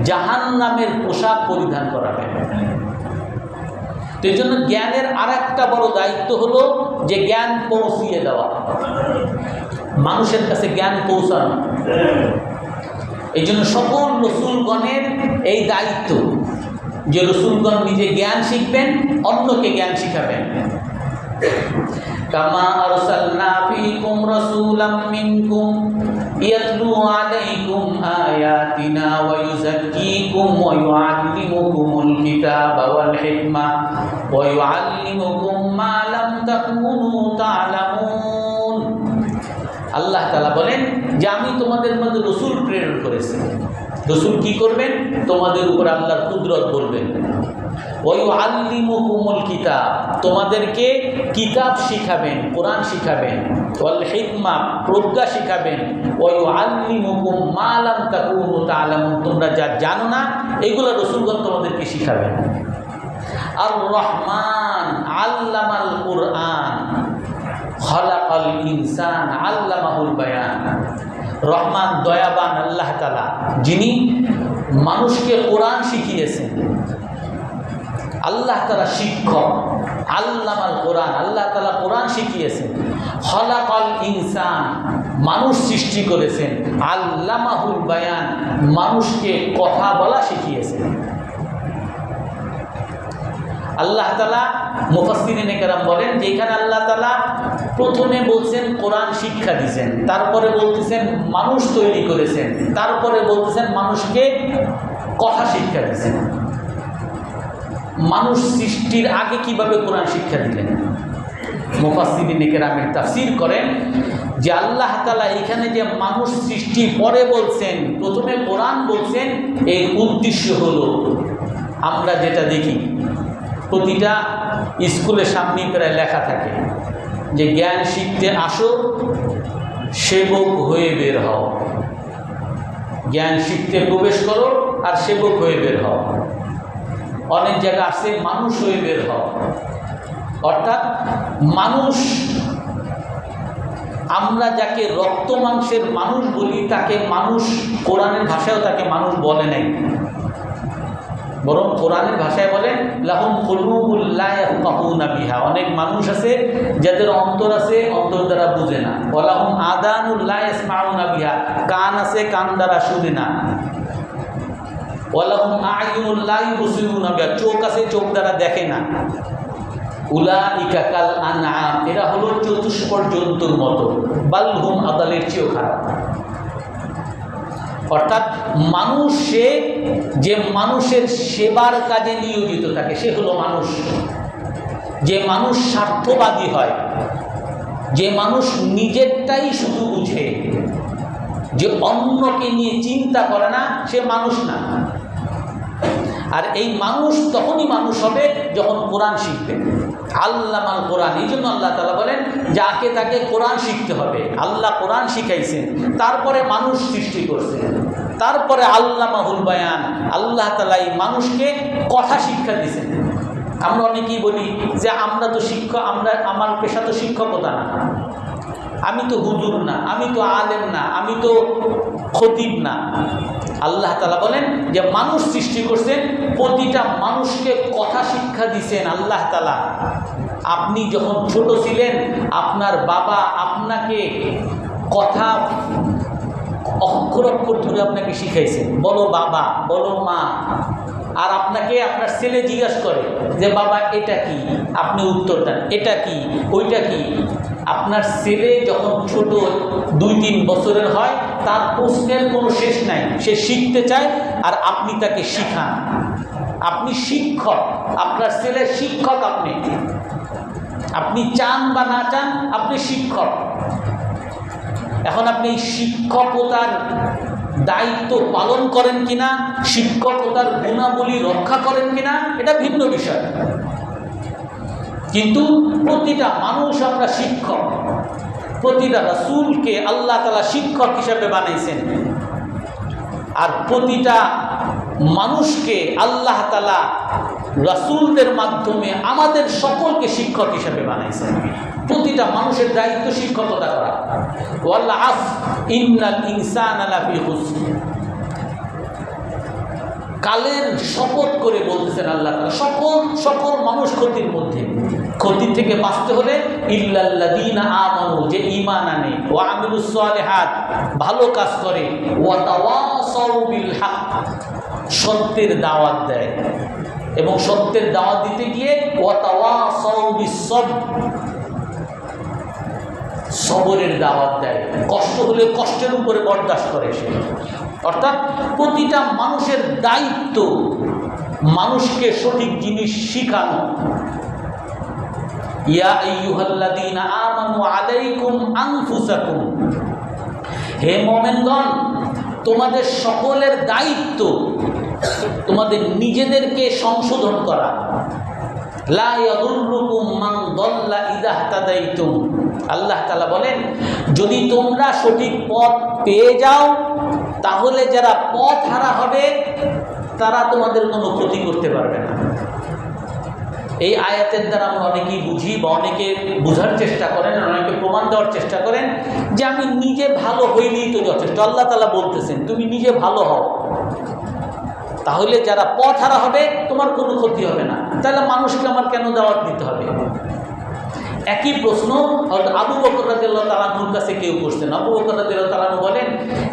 জাহান্নামের পোশাক পরিধান করাবেন। তো এই জন্য জ্ঞানের আর একটা বড় দায়িত্ব হলো যে জ্ঞান পৌঁছিয়ে দেওয়া, মানুষের কাছে জ্ঞান পৌঁছানো। এই জন্য সকল রসুলগণের এই দায়িত্ব যে রসুলগণ নিজে জ্ঞান শিখবেন, অন্যকে জ্ঞান শিখাবেন। কামা আরসালনা ফীকুম রাসূলাম মিনকুম ইয়াতলু আলাইকুম আয়াতিনা ওয়া ইউযাক্কিকুম ওয়া ইউআল্লিমুকুমুল কিতাবা ওয়াল হিকমা ওয়া ইউআল্লিমুকুম মা লাম তাকুনু তা'লামুন। আল্লাহ তাআলা বলেন যে আমি তোমাদের মধ্যে রাসূল প্রেরণ করেছি। রাসূল কি করবেন? তোমাদের উপর আল্লাহর কুদরত বলবেন। ওয়া ইউআল্লিমুকুমুল কিতাব, তোমাদেরকে কিতাব শিখাবেন, কোরআন শিখাবেন। ওয়াল হিকমা, প্রজ্ঞা শিখাবেন। ওয়া ইউআল্লিমুকুম মা লাম তাকুনু তা'লামুন, তোমরা যা জানো না এগুলো রাসূলগণ তোমাদেরকে শিখাবেন। আর রহমান আল্লামাল কুরআন খালাকাল ইনসান আল্লামাহুল বায়ান। রহমান দয়াবান আল্লাহ তাআলা, যিনি মানুষকে কোরআন শিখিয়েছেন। আল্লাহ তাআলা শিক্ষক, আল্লামাল কোরআন, আল্লাহ তাআলা কোরআন শিখিয়েছেন। খালাকাল ইনসান, মানুষ সৃষ্টি করেছেন। আল্লামাহুল বায়ান, মানুষকে কথা বলা শিখিয়েছেন। আল্লাহ তাআলা মুফাসসিরিনে কেরাম বলেন যে এখানে আল্লাহ তাআলা প্রথমে বলছেন কোরআন শিক্ষা দিয়েছেন, তারপরে বলতেছেন মানুষ তৈরি করেছেন, তারপরে বলতেছেন মানুষকে কথা শিক্ষা দিয়েছেন। মানুষ সৃষ্টির আগে কিভাবে কোরআন শিক্ষা দিলেন? মুফাসসিরিন কেরামের তাফসীর করেন যে আল্লাহ তাআলা এখানে যে মানুষ সৃষ্টি পরে বলছেন, প্রথমে কোরআন বলছেন, এর উদ্দেশ্য হলো আমরা যেটা দেখি প্রতিটা স্কুলের সামনে প্রায় লেখা থাকে যে জ্ঞান শিখতে আসো, সেবক হয়ে বের হও। জ্ঞান শিখতে প্রবেশ করো আর সেবক হয়ে বের হও। অনেক জায়গা আছে মানুষ হয়ে বের হও, অর্থাৎ মানুষ, আমরা যাকে রক্ত মাংসের মানুষ বলি তাকে মানুষ, কোরআনের ভাষায়ও তাকে মানুষ বলে নাই, বরং কোরআনের ভাষায় বলেন লাহুম কুলুবুল লা ইয়াফকাহুনা বিহা। অনেক মানুষ আছে যাদের অন্তর আছে, অন্তর দ্বারা বুঝে না। ওয়ালাহুম আযানুল লা ইয়াসমাউনা বিহা, কান আছে, কান দ্বারা শুনে না। ওয়ালাহুম আ'য়ুনুল লা ইউবসিরুনা বিহা, চোখ আছে, চোখ দ্বারা দেখে না। উলাইকা কাল আনআম, এরা হলো চতুষ্পদ জন্তুর মতো, বাল হুম আদালের চেয়েও খারাপ। অর্থাৎ মানুষে যে মানুষের সেবার কাজে নিয়োজিত থাকে সে হলো মানুষ। যে মানুষ স্বার্থবাদী হয়, যে মানুষ নিজেরটাই শুধু বুঝে, যে অন্যকে নিয়ে চিন্তা করে না, সে মানুষ না। আর এই মানুষ তখনই মানুষ হবে যখন কোরআন শিখবে। আল্লামাল কোরআন, এই জন্য আল্লাহ তাআলা বলেন যাকে তাকে কোরআন শিখতে হবে। আল্লাহ কোরআন শিখাইছেন, তারপরে মানুষ সৃষ্টি করছে, তারপরে আল্লামাহুল বায়ান, আল্লাহ তাআলা এই মানুষকে কথা শিক্ষা দিয়েছেন। আমরা অনেকেই বলি যে আমরা তো শিক্ষক, আমার পেশা তো শিক্ষকতা না, আমি তো হুজুর না, আমি তো আলেম না, আমি তো খতিব না। আল্লাহ তাআলা বলেন যে মানুষ সৃষ্টি করছেন, প্রতিটা মানুষকে কথা শিক্ষা দিয়েছেন আল্লাহ তাআলা। আপনি যখন ছোট ছিলেন আপনার বাবা আপনাকে কথা অক্ষর অক্ষর ধরে আপনাকে শিখাইছেন, বলো বাবা, বলো মা। আর আপনাকে আপনার ছেলে জিজ্ঞাসা করে যে বাবা এটা কি, আপনি উত্তর দেন এটা কি, ওইটা কি। আপনার ছেলে যখন ছোট 2-3 বছরের হয় তার প্রশ্নের কোনো শেষ নাই, সে শিখতে চায় আর আপনি তাকে শিখান। আপনি শিক্ষক, আপনার ছেলের শিক্ষক আপনি। আপনি চান বা না চান আপনি শিক্ষক। এখন আপনি শিক্ষকতার দায়িত্ব পালন করেন কিনা, শিক্ষকতার গুণাবলী রক্ষা করেন কিনা, এটা ভিন্ন বিষয়। কিন্তু প্রতিটা মানুষ আমরা শিক্ষক। প্রতিটা রাসূলকে আল্লাহ তাআলা শিক্ষক হিসেবে বানাইছেন, আর প্রতিটা মানুষকে আল্লাহ তাআলা রাসূলদের মাধ্যমে আমাদের সকলকে শিক্ষক হিসেবে বানাইছেন। প্রতিটা মানুষের দায়িত্ব শিক্ষকতা করা। ওয়াল আসর ইন্নাল ইনসানা লাফি খুসর, কালের শপথ করে বলতেছেন আল্লাহ তাআলা, সকল মানুষ ক্ষতির মধ্যে। ক্ষতি থেকে বাঁচতে হলে ইল্লাল্লাযীনা আমানু, যে ঈমান আনে, ওয়া আমিলুস সালিহাত, ভালো কাজ করে, ওয়া তাওয়াসাউ বিল হক, সত্যের দাওয়াত দেয়, এবং সত্যের দাওয়াত দিতে গিয়ে ওয়া তাওয়াসাউ বিস সবর, সবরের দাওয়াত দেয়। কষ্ট হলে কষ্টের উপরে বরদাস্ত করে সে। অর্থাৎ প্রতিটা মানুষের দায়িত্ব মানুষকে সঠিক জিনিস শিখানো। ইয়া আইয়ুহাল্লাযীনা আমানু আলাইকুম আনফুসাকুম, হে মুমিনগণ তোমাদের সকলের দায়িত্ব তোমাদের নিজেদেরকে সংশোধন করা। লা ইয়াদুররুকুম মান দাল্লা ইযা ইহতাদাইতুম, আল্লাহ তাআলা বলেন যদি তোমরা সঠিক পথ পেয়ে যাও তাহলে যারা পথ হারা হবে তারা তোমাদের কোনো ক্ষতি করতে পারবে না। এই আয়াতের দ্বারা আমরা অনেকেই বুঝি বা অনেকে বোঝার চেষ্টা করেন, অনেকে প্রমাণ দেওয়ার চেষ্টা করেন যে আমি নিজে ভালো হইলেই তো যথেষ্ট। আল্লাহ তাআলা বলতেছেন তুমি নিজে ভালো হও, তাহলে যারা পথ হারা হবে তোমার কোনো ক্ষতি হবে না। তাহলে মানুষকে আমার কেন দাওয়াত দিতে হবে? একই প্রশ্ন আবু বকর রাদিয়াল্লাহু তাআলা আনহুর কাছে কেউ করছেন। আবু বকর রাদিয়াল্লাহু তাআলা আনহু বলেন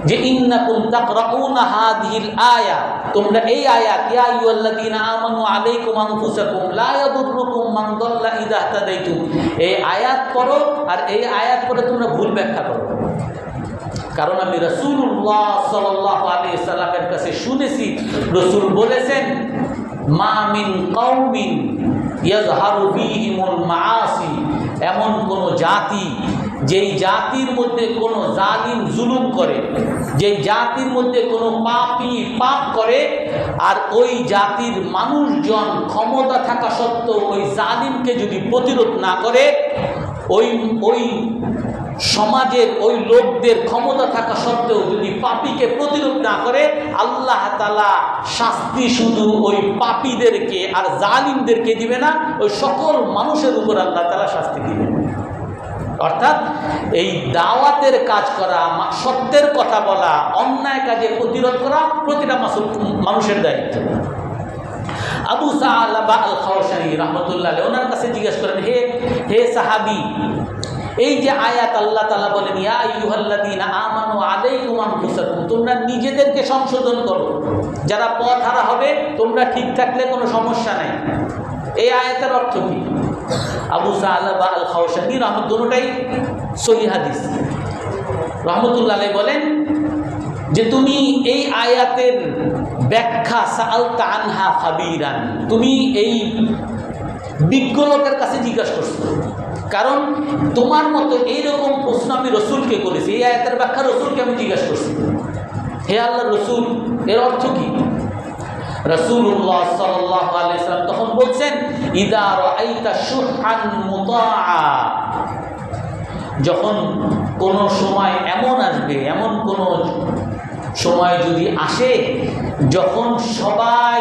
যে ইন্নাকুম তাকরাউনা হাযিহিল আয়া, তোমরা এই আয়াত ইয়া আইয়ুহাল্লাযীনা আমানু আলাইকুম আনফুসাকুম লা ইয়াদুররুকুম মান দাল্লা ইযা ইহতাদাইতুম, এই আয়াত পড়ো আর এই আয়াত পড়ে তোমরা ভুল ব্যাখ্যা করো। কারণ আমি রাসূলুল্লাহ সাল্লাল্লাহু আলাইহি সাল্লামের কাছে শুনেছি রাসূল বলেছেন মা মিন কওমিন ইয়াযহারু ফীহিমুল মাআসি, এমন কোন জাতি যেই জাতির মধ্যে কোনো জালিম জুলুম করে, যেই জাতির মধ্যে কোনো পাপী পাপ করে, আর ওই জাতির মানুষজন ক্ষমতা থাকা সত্ত্বেও ওই জালিমকে যদি প্রতিরোধ না করে, ওই সমাজের ওই লোকদের ক্ষমতা থাকা সত্ত্বেও যদি পাপীকে প্রতিরোধ না করে, আল্লাহ তাআলা শাস্তি শুধু ওই পাপীদেরকে আর জালিমদেরকে দিবে না, ওই সকল মানুষের উপর আল্লাহ তাআলা শাস্তি দিবে। অর্থাৎ এই দাওয়াতের কাজ করা, সত্যের কথা বলা, অন্যায় কাজে প্রতিরোধ করা প্রতিটা মানুষের দায়িত্ব। আবু সাআলাবা আল খাওয়াসানী রাহমাতুল্লাহ আলাইহি ওনার কাছে জিজ্ঞেস করেন, হে সাহাবী, এই যে আয়াত আল্লাহ তাআলা বলেন ইয়া আইয়ুহাল্লাযীনা আমানু আলাইকুম আনফুসাকুম, তোমরা নিজেদেরকে সংশোধন করো, যারা পথহারা হবে তোমরা ঠিক থাকলে কোনো সমস্যা নাই, এই আয়াতের অর্থ কি? আবু সাআলাবা আল খাওয়াসানী দুটোটাই সহিহ হাদিস রাহমাতুল্লাহ আলাইহি বলেন যে তুমি এই আয়াতের ব্যাখ্যা সাআলতা আনহা খাবীরান, তুমি এই বিজ্ঞ লোকের কাছে জিজ্ঞাসা করছো, কারণ তোমার মতো এইরকম প্রশ্ন আমি রসুলকে করেছি, এই আয়াতের ব্যাখ্যা রসুলকে আমি জিজ্ঞাসা করছি, হে আল্লাহ রসুল এর অর্থ কি? রাসূলুল্লাহ সাল্লাল্লাহু আলাইহি ওয়াসাল্লাম তখন বলছেন, ইদা রাআইতা শুহআন মুতাআ, যখন কোন সময় এমন আসবে, এমন কোন সময় যদি আসে যখন সবাই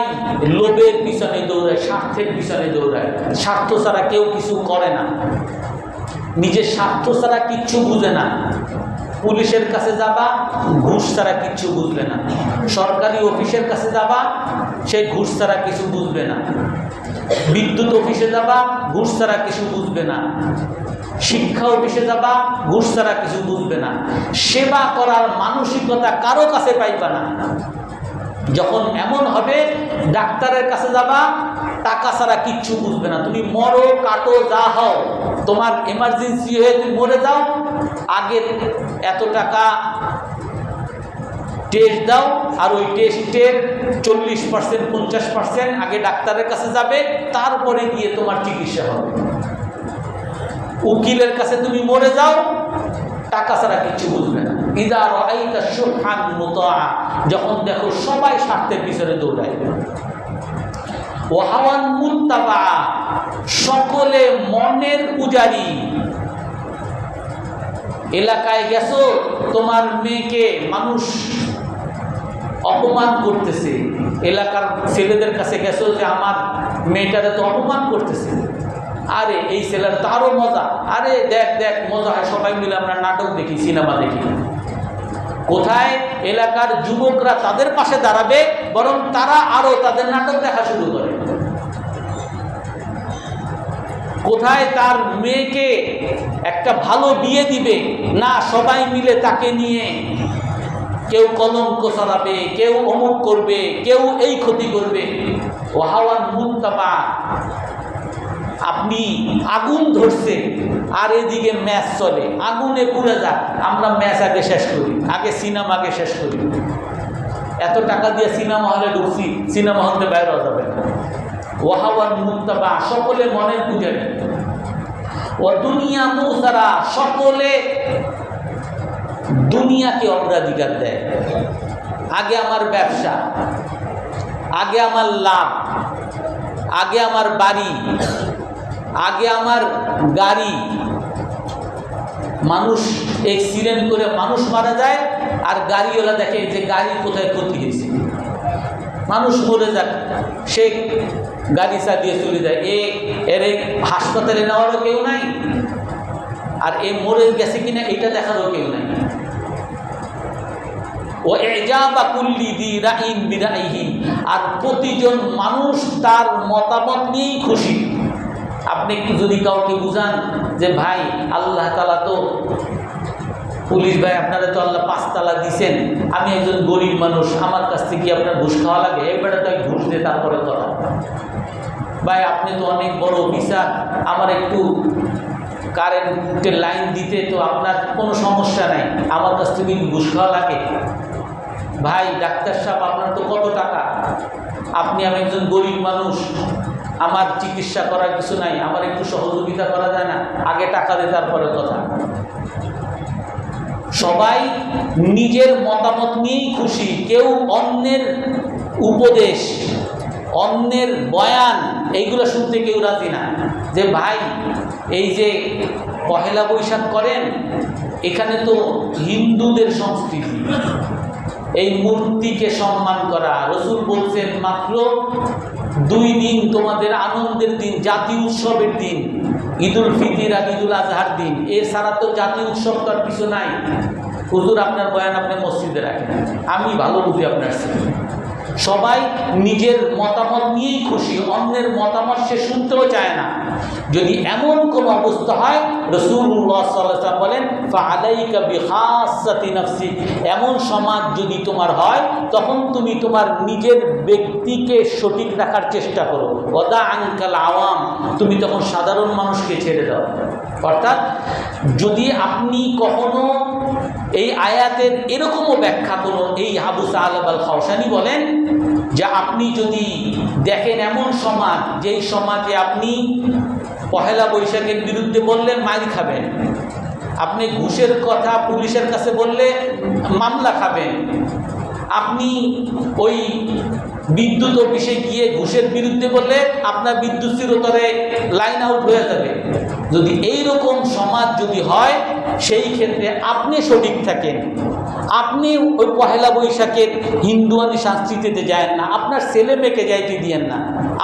লোভের পিছনে দৌড়ায়, স্বার্থের পিছনে দৌড়ায়, স্বার্থ ছাড়া কেউ কিছু করে না, নিজের স্বার্থ ছাড়া কিচ্ছু বুঝে না, পুলিশের কাছে যাবা ঘুষ ছাড়া কিচ্ছু বুঝবে না, সরকারি অফিসের কাছে যাবা সে ঘুষ ছাড়া কিছু বুঝবে না, বিদ্যুৎ অফিসে যাবা ঘুষ ছাড়া কিছু বুঝবে না, শিক্ষা অফিসে যাবা ঘুষ ছাড়া কিছু বুঝবে না, সেবা করার মানসিকতা কারো কাছে পাইবা না। যখন এমন হবে ডাক্তারের কাছে যাবা টাকা ছাড়া কিচ্ছু বুঝবে না, তুমি মরো কাটো যা হও, তোমার এমার্জেন্সি হয়ে তুমি মরে যাও, আগের এত টাকা টেস্ট দাও, আর ওই টেস্টের 40% 50% আগে ডাক্তারের কাছে যাবে, তারপরে গিয়ে তোমার চিকিৎসা হবে। উকিলের কাছে তুমি মরে যাও, টাকা ছাড়া কিছু বুঝবে না। ইদা রাআইতা শুহআন মুতাআ, যখন দেখো সবাই স্বার্থের পিছনে দৌড়ায়, ওয়া হাওয়ান মুত্তাবা, সকলে মনের পূজারী। এলাকায় গেছো, তোমার মেয়েকে মানুষ অপমান করতেছে, এলাকার ছেলেদের কাছে গেছো যে আমার মেয়েটারে তো অপমান করতেছে, আরে এই ছেলের তো আরো মজা, আরে দেখ দেখ মজা হয়, সবাই মিলে আমরা নাটক দেখি, সিনেমা দেখি। কোথায় এলাকার যুবকরা তাদের পাশে দাঁড়াবে, বরং তারা আরো তাদের নাটক দেখা শুরু করে। কোথায় তার মেয়েকে একটা ভালো বিয়ে দিবে, না সবাই মিলে তাকে নিয়ে কেউ কলঙ্ক ছড়াবে, কেউ অমুক করবে, কেউ এই ক্ষতি করবে। ওয়াহাওয়ান মুত্তাবা, আপনি আগুন ধরছে আর এদিকে ম্যাচ চলে, আগুনে পুড়ে যাক, আমরা ম্যাচ আগে শেষ করি, আগে সিনেমা আগে শেষ করি। এত টাকা দিয়ে সিনেমা হলে ঢুকছি, সিনেমা হলে বাইরে হওয়া যাবে না। ওয়াহাওয়ান মুত্তাবা, সকলে মনের পূজারী। ও দুনিয়া মুসারা, সকলে দুনিয়াকে অগ্রাধিকার দেয়। আগে আমার ব্যবসা, আগে আমার লাভ, আগে আমার বাড়ি, আগে আমার গাড়ি। মানুষ অ্যাক্সিডেন্ট করে মানুষ মারা যায়, আর গাড়িওয়ালা দেখে যে গাড়ি কোথায় ক্ষতি হয়েছে, মানুষ মরে যাক, সে গাড়ি চালিয়ে চলে যায়, এর হাসপাতালে নেওয়ারও কেউ নাই, আর এ মরে গেছে কিনা এটা দেখারও কেউ নাই। ও ইজাবা কুল্লি দি রাইন বিরাইহি, আর প্রতিজন মানুষ তার মতামত নিয়েই খুশি। আপনি একটু যদি কাউকে বুঝান যে ভাই আল্লাহ তাআলা তো, পুলিশ ভাই আপনারা তো আল্লাহ 5 তালা দিছেন, আমি একজন গরিব মানুষ, আমার কাছ থেকে আপনার ঘুষ খাওয়া লাগে, এবারে তাই ঘুষ দিয়ে তারপরে কথা। ভাই আপনি তো অনেক বড় অফিসার, আমার একটু কারেন্টের লাইন দিতে তো আপনার কোনো সমস্যা নাই, আমার কাছ থেকে ঘুষ খাওয়া লাগে। ভাই ডাক্তার সাহেব আপনার তো কত টাকা, আপনি, আমি একজন গরিব মানুষ, আমার চিকিৎসা করার কিছু নাই, আমার একটু সহযোগিতা করা যায় না? আগে টাকা দিয়ে তারপরে কথা। সবাই নিজের মতামত নিয়েই খুশি, কেউ অন্যের উপদেশ, অন্যের বয়ান এইগুলো শুনতে কেউ রাজি না। যে ভাই, এই যে পহেলা বৈশাখ করেন, এখানে তো হিন্দুদের সংস্কৃতি, এই মূর্তিকে সম্মান করা। রসুল বলছেন মাত্র 2 দিন তোমাদের আনন্দের দিন, জাতীয় উৎসবের দিন, ঈদুল ফিতর আর ঈদুল আজহার দিন। এছাড়া তো জাতীয় উৎসব তো আর কিছু নাই। হুজুর আপনার বয়ান আপনি মসজিদে রাখেন, আমি ভালো বুঝি আপনার সাথে। সবাই নিজের মতামত নিয়েই খুশি, অন্যের মতামত সে শুনতেও চায় না। যদি এমন কোন অবস্থা হয়, রাসূলুল্লাহ সাল্লাল্লাহু আলাইহি ওয়াসাল্লাম বলেন, ফাআলাইকা বিখাসাতি নাফসি, এমন সমাজ যদি তোমার হয়, তখন তুমি তোমার নিজের ব্যক্তিকে সঠিক রাখার চেষ্টা করো। ওয়াদা আনকাল আওয়াম, তুমি তখন সাধারণ মানুষকে ছেড়ে দাও। অর্থাৎ যদি আপনি কখনো এই আয়াতের এরকমও ব্যাখ্যা করুন, এই আবু সাআলাব আল খাওসানি বলেন যে আপনি যদি দেখেন এমন সমাজ, যেই সমাজে আপনি পহেলা বৈশাখের বিরুদ্ধে বললে মাইর খাবেন, আপনি ঘুষের কথা পুলিশের কাছে বললে মামলা খাবেন, আপনি ওই বিদ্যুৎ অফিসে গিয়ে ঘুষের বিরুদ্ধে বললে আপনার বিদ্যুৎ চিরতরে লাইন আউট হয়ে যাবে। যদি এইরকম সমাজ যদি হয়, সেই ক্ষেত্রে আপনি সঠিক থাকেন, আপনি ওই পহেলা বৈশাখের হিন্দুয়ানি সংস্কৃতিতে যায় না, আপনার ছেলে মেয়েকে যাইতে দিয়েন না,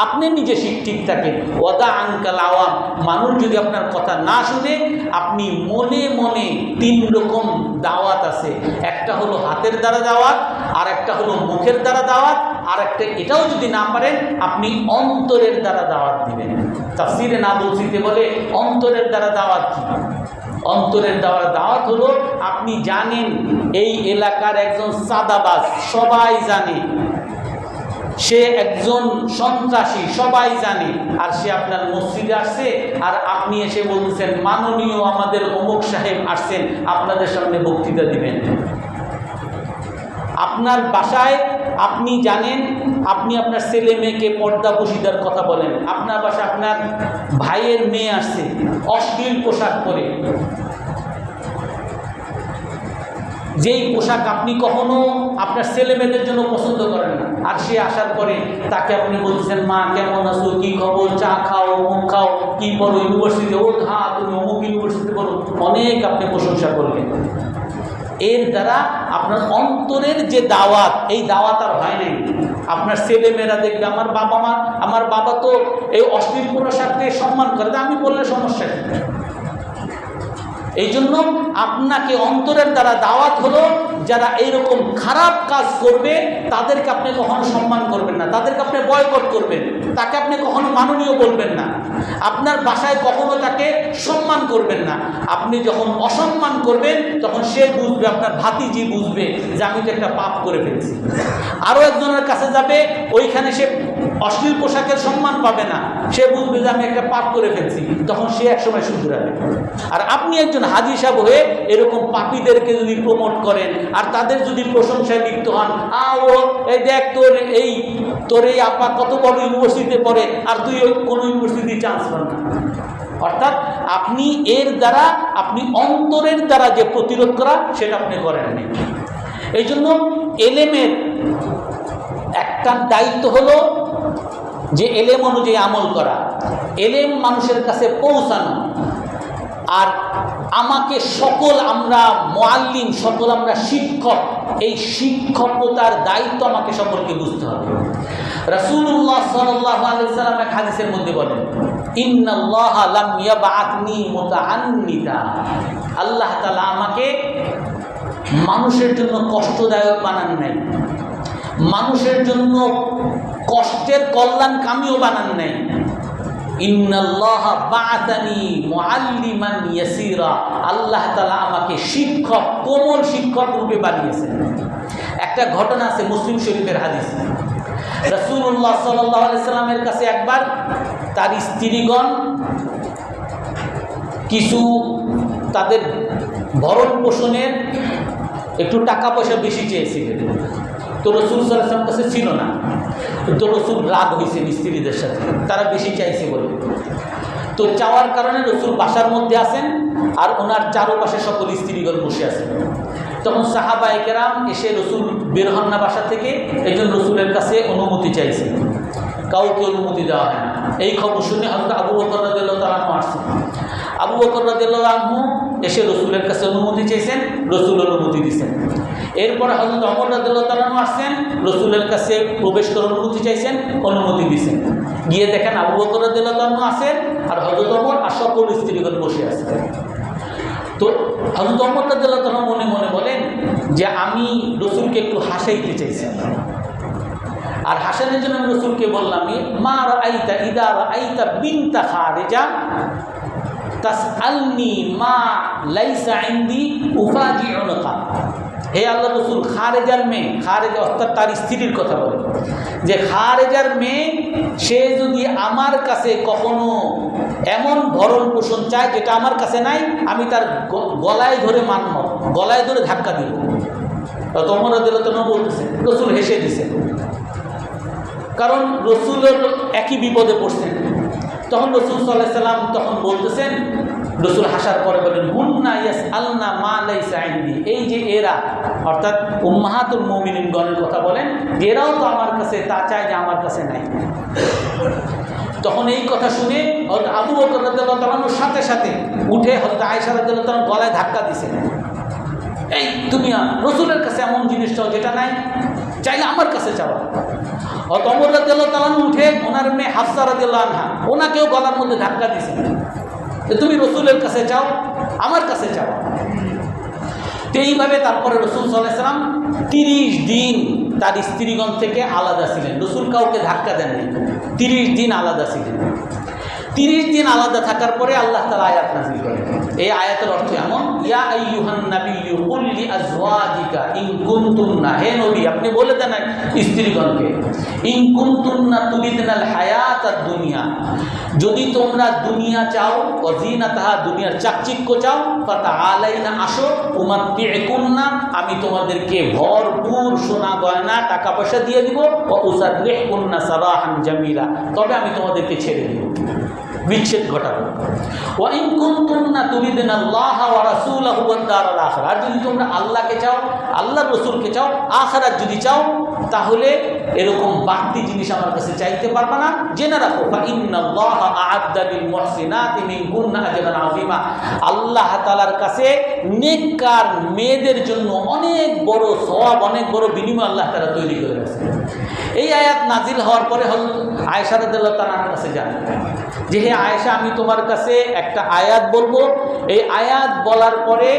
আপনি নিজে ঠিক থাকেন। ওয়াদা আনকাল আওয়াম, মানুষ যদি আপনার কথা না শুনে, আপনি মনে মনে 3 রকম দাওয়াত আছে। একটা হলো হাতের দ্বারা দাওয়াত, আর একটা হলো মুখের দ্বারা দাওয়াত, আর একটা এটাও যদি না পারেন আপনি অন্তরের দ্বারা দাওয়াত দিবেন। তাফসীরে নাবুসিতে বলে অন্তরের দ্বারা দাওয়াত কি? অন্তরের দাওয়াত হলো, আপনি জানেন এই এলাকার একজন সাদাবাজ, সবাই জানে সে একজন সন্ত্রাসী, সবাই জানে, আর সে আপনার মসজিদে আসছে, আর আপনি এসে বলছেন মাননীয় আমাদের অমুক সাহেব আসছেন, আপনাদের সামনে বক্তৃতা দিবেন। আপনার বাসায় আপনি জানেন, আপনি আপনার ছেলে মেয়েকে পর্দা বসিদার কথা বলেন, আপনার বাসায় আপনার ভাইয়ের মেয়ে আসছে অশ্লীল পোশাক পরে, যেই পোশাক আপনি কখনো আপনার ছেলে মেয়েদের জন্য পছন্দ করেন না, আর সে আসার পরে তাকে আপনি বলছেন মা কেমন আছো, কি খবর, চা খাও, অমুক খাও, কি পড়ো ইউনিভার্সিটিতে, ও হ্যাঁ তুমি অমুক ইউনিভার্সিটিতে পড়ো, অনেক আপনি প্রশংসা করলেন। এর দ্বারা আপনার অন্তরের যে দাওয়াত, এই দাওয়াত আর হয় নাই। আপনার ছেলে মেয়েরা দেখবে আমার বাবা তো এই অশ্লীল পোশাককে সম্মান করে, আমি বললে সমস্যা কি? এই জন্য আপনাকে অন্তরের দ্বারা দাওয়াত হলো, যারা এইরকম খারাপ কাজ করবে তাদেরকে আপনি কখনো সম্মান করবেন না, তাদেরকে আপনি বয়কট করবেন, তাকে আপনি কখনো মাননীয় বলবেন না, আপনার বাসায় কখনো তাকে সম্মান করবেন না। আপনি যখন অসম্মান করবেন তখন সে বুঝবে, আপনার ভাতিজি বুঝবে যে আমি তো একটা পাপ করে ফেলছি। আরও একজনের কাছে যাবে, ওইখানে সে অশ্লীল পোশাকের সম্মান পাবে না, সে বুঝবে যে আমি একটা পাপ করে ফেলছি, তখন সে একসময় শুধরাবে। আর আপনি একজন হাজী সাহেব হয়ে এরকম পাপীদেরকে যদি প্রমোট করেন, আর তাদের যদি প্রশংসায় লিপ্ত হন, ও এই দেখ তোর এই আপা কত বড় ইউনিভার্সিটিতে পড়ে, আর তুই কোনো ইউনিভার্সিটি চান্স পান না। অর্থাৎ আপনি এর দ্বারা, আপনি অন্তরের দ্বারা যে প্রতিরোধ করা, সেটা আপনি করেননি। এই জন্য এলেমের একটা দায়িত্ব হলো যে এলেম অনুযায়ী আমল করা, এলেম মানুষের কাছে পৌঁছানো। আর আমাকে আমরা মুআল্লিম, আমরা শিক্ষক, এই শিক্ষকতার দায়িত্ব আমাকে সকলকে বুঝতে হবে। রাসূলুল্লাহ সাল্লাল্লাহু আলাইহি ওয়াসাল্লাম এক হাদিসের মধ্যে বলেন, ইন্নাল্লাহা লাম ইয়াবআতনি মুতাআন্নিতা, আল্লাহ তাআলা আমাকে মানুষের জন্য কষ্টদায়ক বানান নাই, মানুষের জন্য কষ্টের কল্যাণকামীও বানান নাই। ইন্নাল্লাহা বা'আতানি মুআল্লিমান ইয়াসীরা, আল্লাহ তাআলা আমাকে শিক্ষক, কোমল শিক্ষক রূপে বানিয়েছেন। একটা ঘটনা আছে মুসলিম শরীফের হাদিস। রাসূলুল্লাহ সাল্লাল্লাহু আলাইহি সাল্লামের কাছে একবার তার স্ত্রীগণ কিছু তাদের ভরণ পোষণের একটু টাকা পয়সা বেশি চেয়েছিলেন, তো রাসূল সাল্লাল্লাহু আলাইহি ওয়াসাল্লামের কাছে ছিল না। তো রসুল রাগ হয়েছে স্ত্রীদের সাথে, তারা বেশি চাইছে বলে। তো চাওয়ার কারণে রসুল বাসার মধ্যে আসেন আর ওনার চারপাশে সকল স্ত্রীগণ বসে আছেন। তখন সাহাবায়ে কেরাম এসে রসুল বের হন না বাসা থেকে, এই জন্য রসুলের কাছে অনুমতি চাইছে, কাউকে অনুমতি দেওয়া হয় না। এই খবর শুনে হযরত আবু বকর রাদিয়াল্লাহু তাআলা আনহু আসছেন। আবু বকর রাদিয়াল্লাহু আনহু এসে রসুলের কাছে অনুমতি চাইছেন, রসুল অনুমতি দিয়েছেন। এরপরে হযরত ওমর রাদিয়াল্লাহু তাআলা আনহু আসছেন, রসুলের কাছে প্রবেশ করার অনুমতি চাইছেন, অনুমতি দিয়েছেন। গিয়ে দেখেন আবু বকর রাদিয়াল্লাহু আনহু আছেন আর হযরত ওমর আর সকল স্ত্রীগণ বসে আছেন। তো হযরত ওমর রাদিয়াল্লাহু তাআলা মনে মনে বলেন যে আমি রসুলকে একটু হাসাইতে চাইছি, আর হাসানের জন্য আমি রসুলকে বললাম, মা রাআইতা ইদা রাআইতা বিনতা খারিজা তাসআলনি মা লাইসা ইনদি উফাজিউনকা। হে আল্লাহ রসুল, খারেজার মেয়ে, খারেজা অর্থাৎ তার স্ত্রীর কথা বলে, যে খারেজার মেয়ে সে যদি আমার কাছে কখনো এমন ভরণ পোষণ চায় যেটা আমার কাছে নাই, আমি তার গলায় ধরে মানব, গলায় ধরে ধাক্কা দিব। ওমর রাদিয়াল্লাহু তাআলা বলতেছেন, রসুল হেসে দিছেন, কারণ রসুলের একই বিপদে পড়ছেন। তখন রসুল সাল্লাল্লাহু আলাইহি সাল্লাম তখন বলতেছেন, রসুল হাসার পরে বলেন, হুন্না ইয়াসআলনা মা লাইসা ইনদি। এই যে এরা, অর্থাৎ উম্মাহাতুল মুমিনিনগণের কথা বলেন, এরাও তো আমার কাছে তা চায় যে আমার কাছে নাই। তখন এই কথা শুনে হযরত আবু বকর রাদিয়াল্লাহু তাআলার সাথে সাথে উঠে হযরত আয়েশা রাদিয়াল্লাহু তাআলার গলায় ধাক্কা দিয়েছেন, এই তুমি রসুলের কাছে এমন জিনিস চাও যেটা নাই, চাইলে আমার কাছে চাওয়া। ওমর রাদিয়াল্লাহু তাআলা উঠে ওনার মেয়ে হাফসা রাদিয়াল্লাহু আনহা, ওনাকেও গলার মধ্যে ধাক্কা দিয়েছেন, তুমি রসুলের কাছে চাও, আমার কাছে চাও। তো এইভাবে তারপরে রসুল সাল্লাল্লাহু আলাইহি ওয়াসাল্লাম 30 দিন তার স্ত্রীগণ থেকে আলাদা ছিলেন। রসুল কাউকে ধাক্কা দেননি, 30 দিন আলাদা ছিলেন। 30 দিন আলাদা থাকার পরে আল্লাহ তাআলা আয়াত নাযিল করেন। এই আয়াতের অর্থ এমন, ইয়া আইয়ুহান নাবিয়্যু কুল লি আজওয়াজিকা ইন কুনতুন্না, হে নবী আপনি বলে দেন স্ত্রীগণকে, ইন কুনতুন্না তুরিদনাল হায়াতাদ দুনিয়া, যদি তোমরা দুনিয়া চাও, ওয়াজিনাতাহা দুনিয়ার চাকচিক্য চাও, ফাতাআলাইনা আসো, উমাত্তিউকুন্না আমি তোমাদেরকে ভরপুর সোনা গয়না টাকা পয়সা দিয়ে দিব, ওয়া উসাররিহুকুন্না সারাহান জামিলা, তবে আমি তোমাদেরকে ছেড়ে দিব, বিচ্ছেদ ঘটাবো। ওয়া ইন কুনতুন্না তুরিদনা আল্লাহ ওয়া রাসূলাহু ওয়াদ দারাল আখিরা, আর যদি তোমরা আল্লাহকে চাও, আল্লাহর রাসূলকে চাও, আখিরাত যদি চাও, তাহলে এরকম বাড়তি জিনিস আমার কাছে চাইতে পারবে না। জেনে রাখো, ফা ইন্নাল্লাহা আ'আদ্দা লিল মুহসিনাতি মিনকুন্না আজরান আযীমা, আল্লাহ তাআলার কাছে নেককার মেয়েদের জন্য অনেক বড় সওয়াব, অনেক বড় বিনিময় আল্লাহ তাআলা তৈরি করে রেখেছেন। এই আয়াত নাজিল হওয়ার পরে হযরত আয়েশা রাদিয়াল্লাহু তাআলার কাছে যান, যে হে আয়েশা, আমি তোমার কাছে একটা আয়াত বলবো, এই আয়াত বলার পরে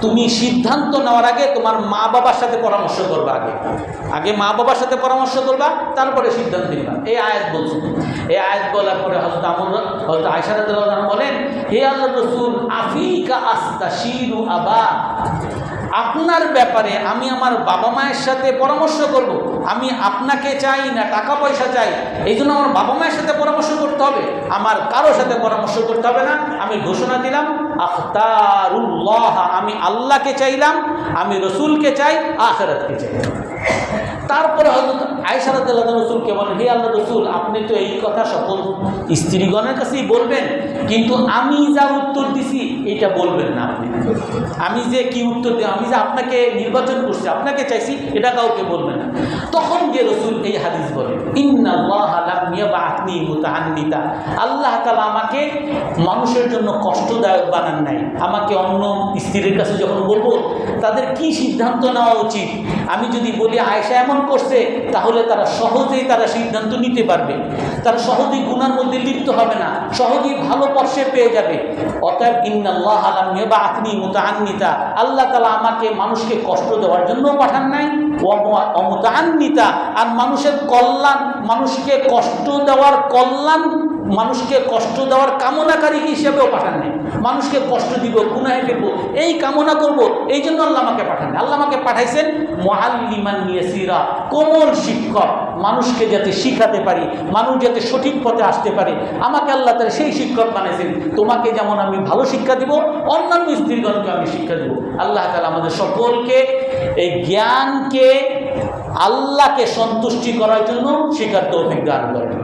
তুমি সিদ্ধান্ত নেওয়ার আগে তোমার মা বাবার সাথে পরামর্শ করবা, আগে মা বাবার সাথে পরামর্শ করবা, তারপরে সিদ্ধান্ত নিবা। এই আয়াত বলছেন। এই আয়াত বলার পরে হযরত আয়েশা রাদিয়াল্লাহু আনহা বলেন, হে আল্লাহর রাসূল, আফিকা আস্তাশীরু আবা, আপনার ব্যাপারে আমি আমার বাবা মায়ের সাথে পরামর্শ করব, আমি আপনাকে চাই না টাকা পয়সা চাই, এই জন্য আমার বাবা মায়ের সাথে পরামর্শ করতে হবে, আমার কারোর সাথে পরামর্শ করতে হবে না। আমি ঘোষণা দিলাম, আখতারুল্লাহ, আমি আল্লাহকে চাইলাম, আমি রসুলকে চাই, আখিরাতকে চাই। তারপরে হযরত আয়েশা রাদিয়াল্লাহু আনহা রাসূলকে বলেন, হে আল্লাহর রাসূল, আপনি তো এই কথা সকল স্ত্রীগণের কাছেই বলবেন, কিন্তু আমি যা উত্তর দিছি এটা বলবেন না আপনি। আমি যে কি উত্তর দিই, আমি যে আপনাকে নির্বাচন করছি, আপনাকে চাইছি, এটা কাউকে বলবেন না। তখন যে রসুল এই হাদিস বলেন, ইন্নাল্লাহা লাম ইয়াবআথনি মুতাআন্নিতা, আল্লাহ তাআলা আমাকে মানুষের জন্য কষ্টদায়ক বানান নাই। আমাকে অন্য স্ত্রীর কাছে যখন বলবো তাদের কি সিদ্ধান্ত নেওয়া উচিত, আমি যদি বলি আয়েশা এমন করছে, তাহলে তারা সহজেই সিদ্ধান্ত নিতে পারবে, তারা সহজেই গুনার মধ্যে লিপ্ত হবে না, সহজেই ভালো পর্ষে পেয়ে যাবে। অতএব ইন্নাল্লাহা লাম ইয়াবআথনি মুতাআন্নিতা, আল্লাহ তাআলা আমাকে মানুষকে কষ্ট দেওয়ার জন্য পাঠান নাই, ওয়া মুতাআন্নিতা, আর মানুষের কল্যাণ, মানুষকে কষ্ট দেওয়ার কল্যাণ, মানুষকে কষ্ট দেওয়ার কামনাকারী হিসেবেও পাঠান নাই। মানুষকে কষ্ট দিব, গুনাহে ফেলবো, এই কামনা করব, এই জন্য আল্লাহ আমাকে পাঠান। আল্লাহ আমাকে পাঠাইছেন মুআল্লিমান ইয়াসিরা, কোমল শিক্ষক, মানুষকে যাতে শিখাতে পারি, মানুষ যাতে সঠিক পথে আসতে পারে, আমাকে আল্লাহ তাআলা সেই শিক্ষক বানাইছেন। তোমাকে যেমন আমি ভালো শিক্ষা দিব, অন্যান্য স্ত্রীগণকে আমি শিক্ষা দিব। আল্লাহ তাআলা আমাদের সকলকে এই জ্ঞানকে আল্লাহকে সন্তুষ্টি করার জন্য শিখার তৌফিক দান করেন।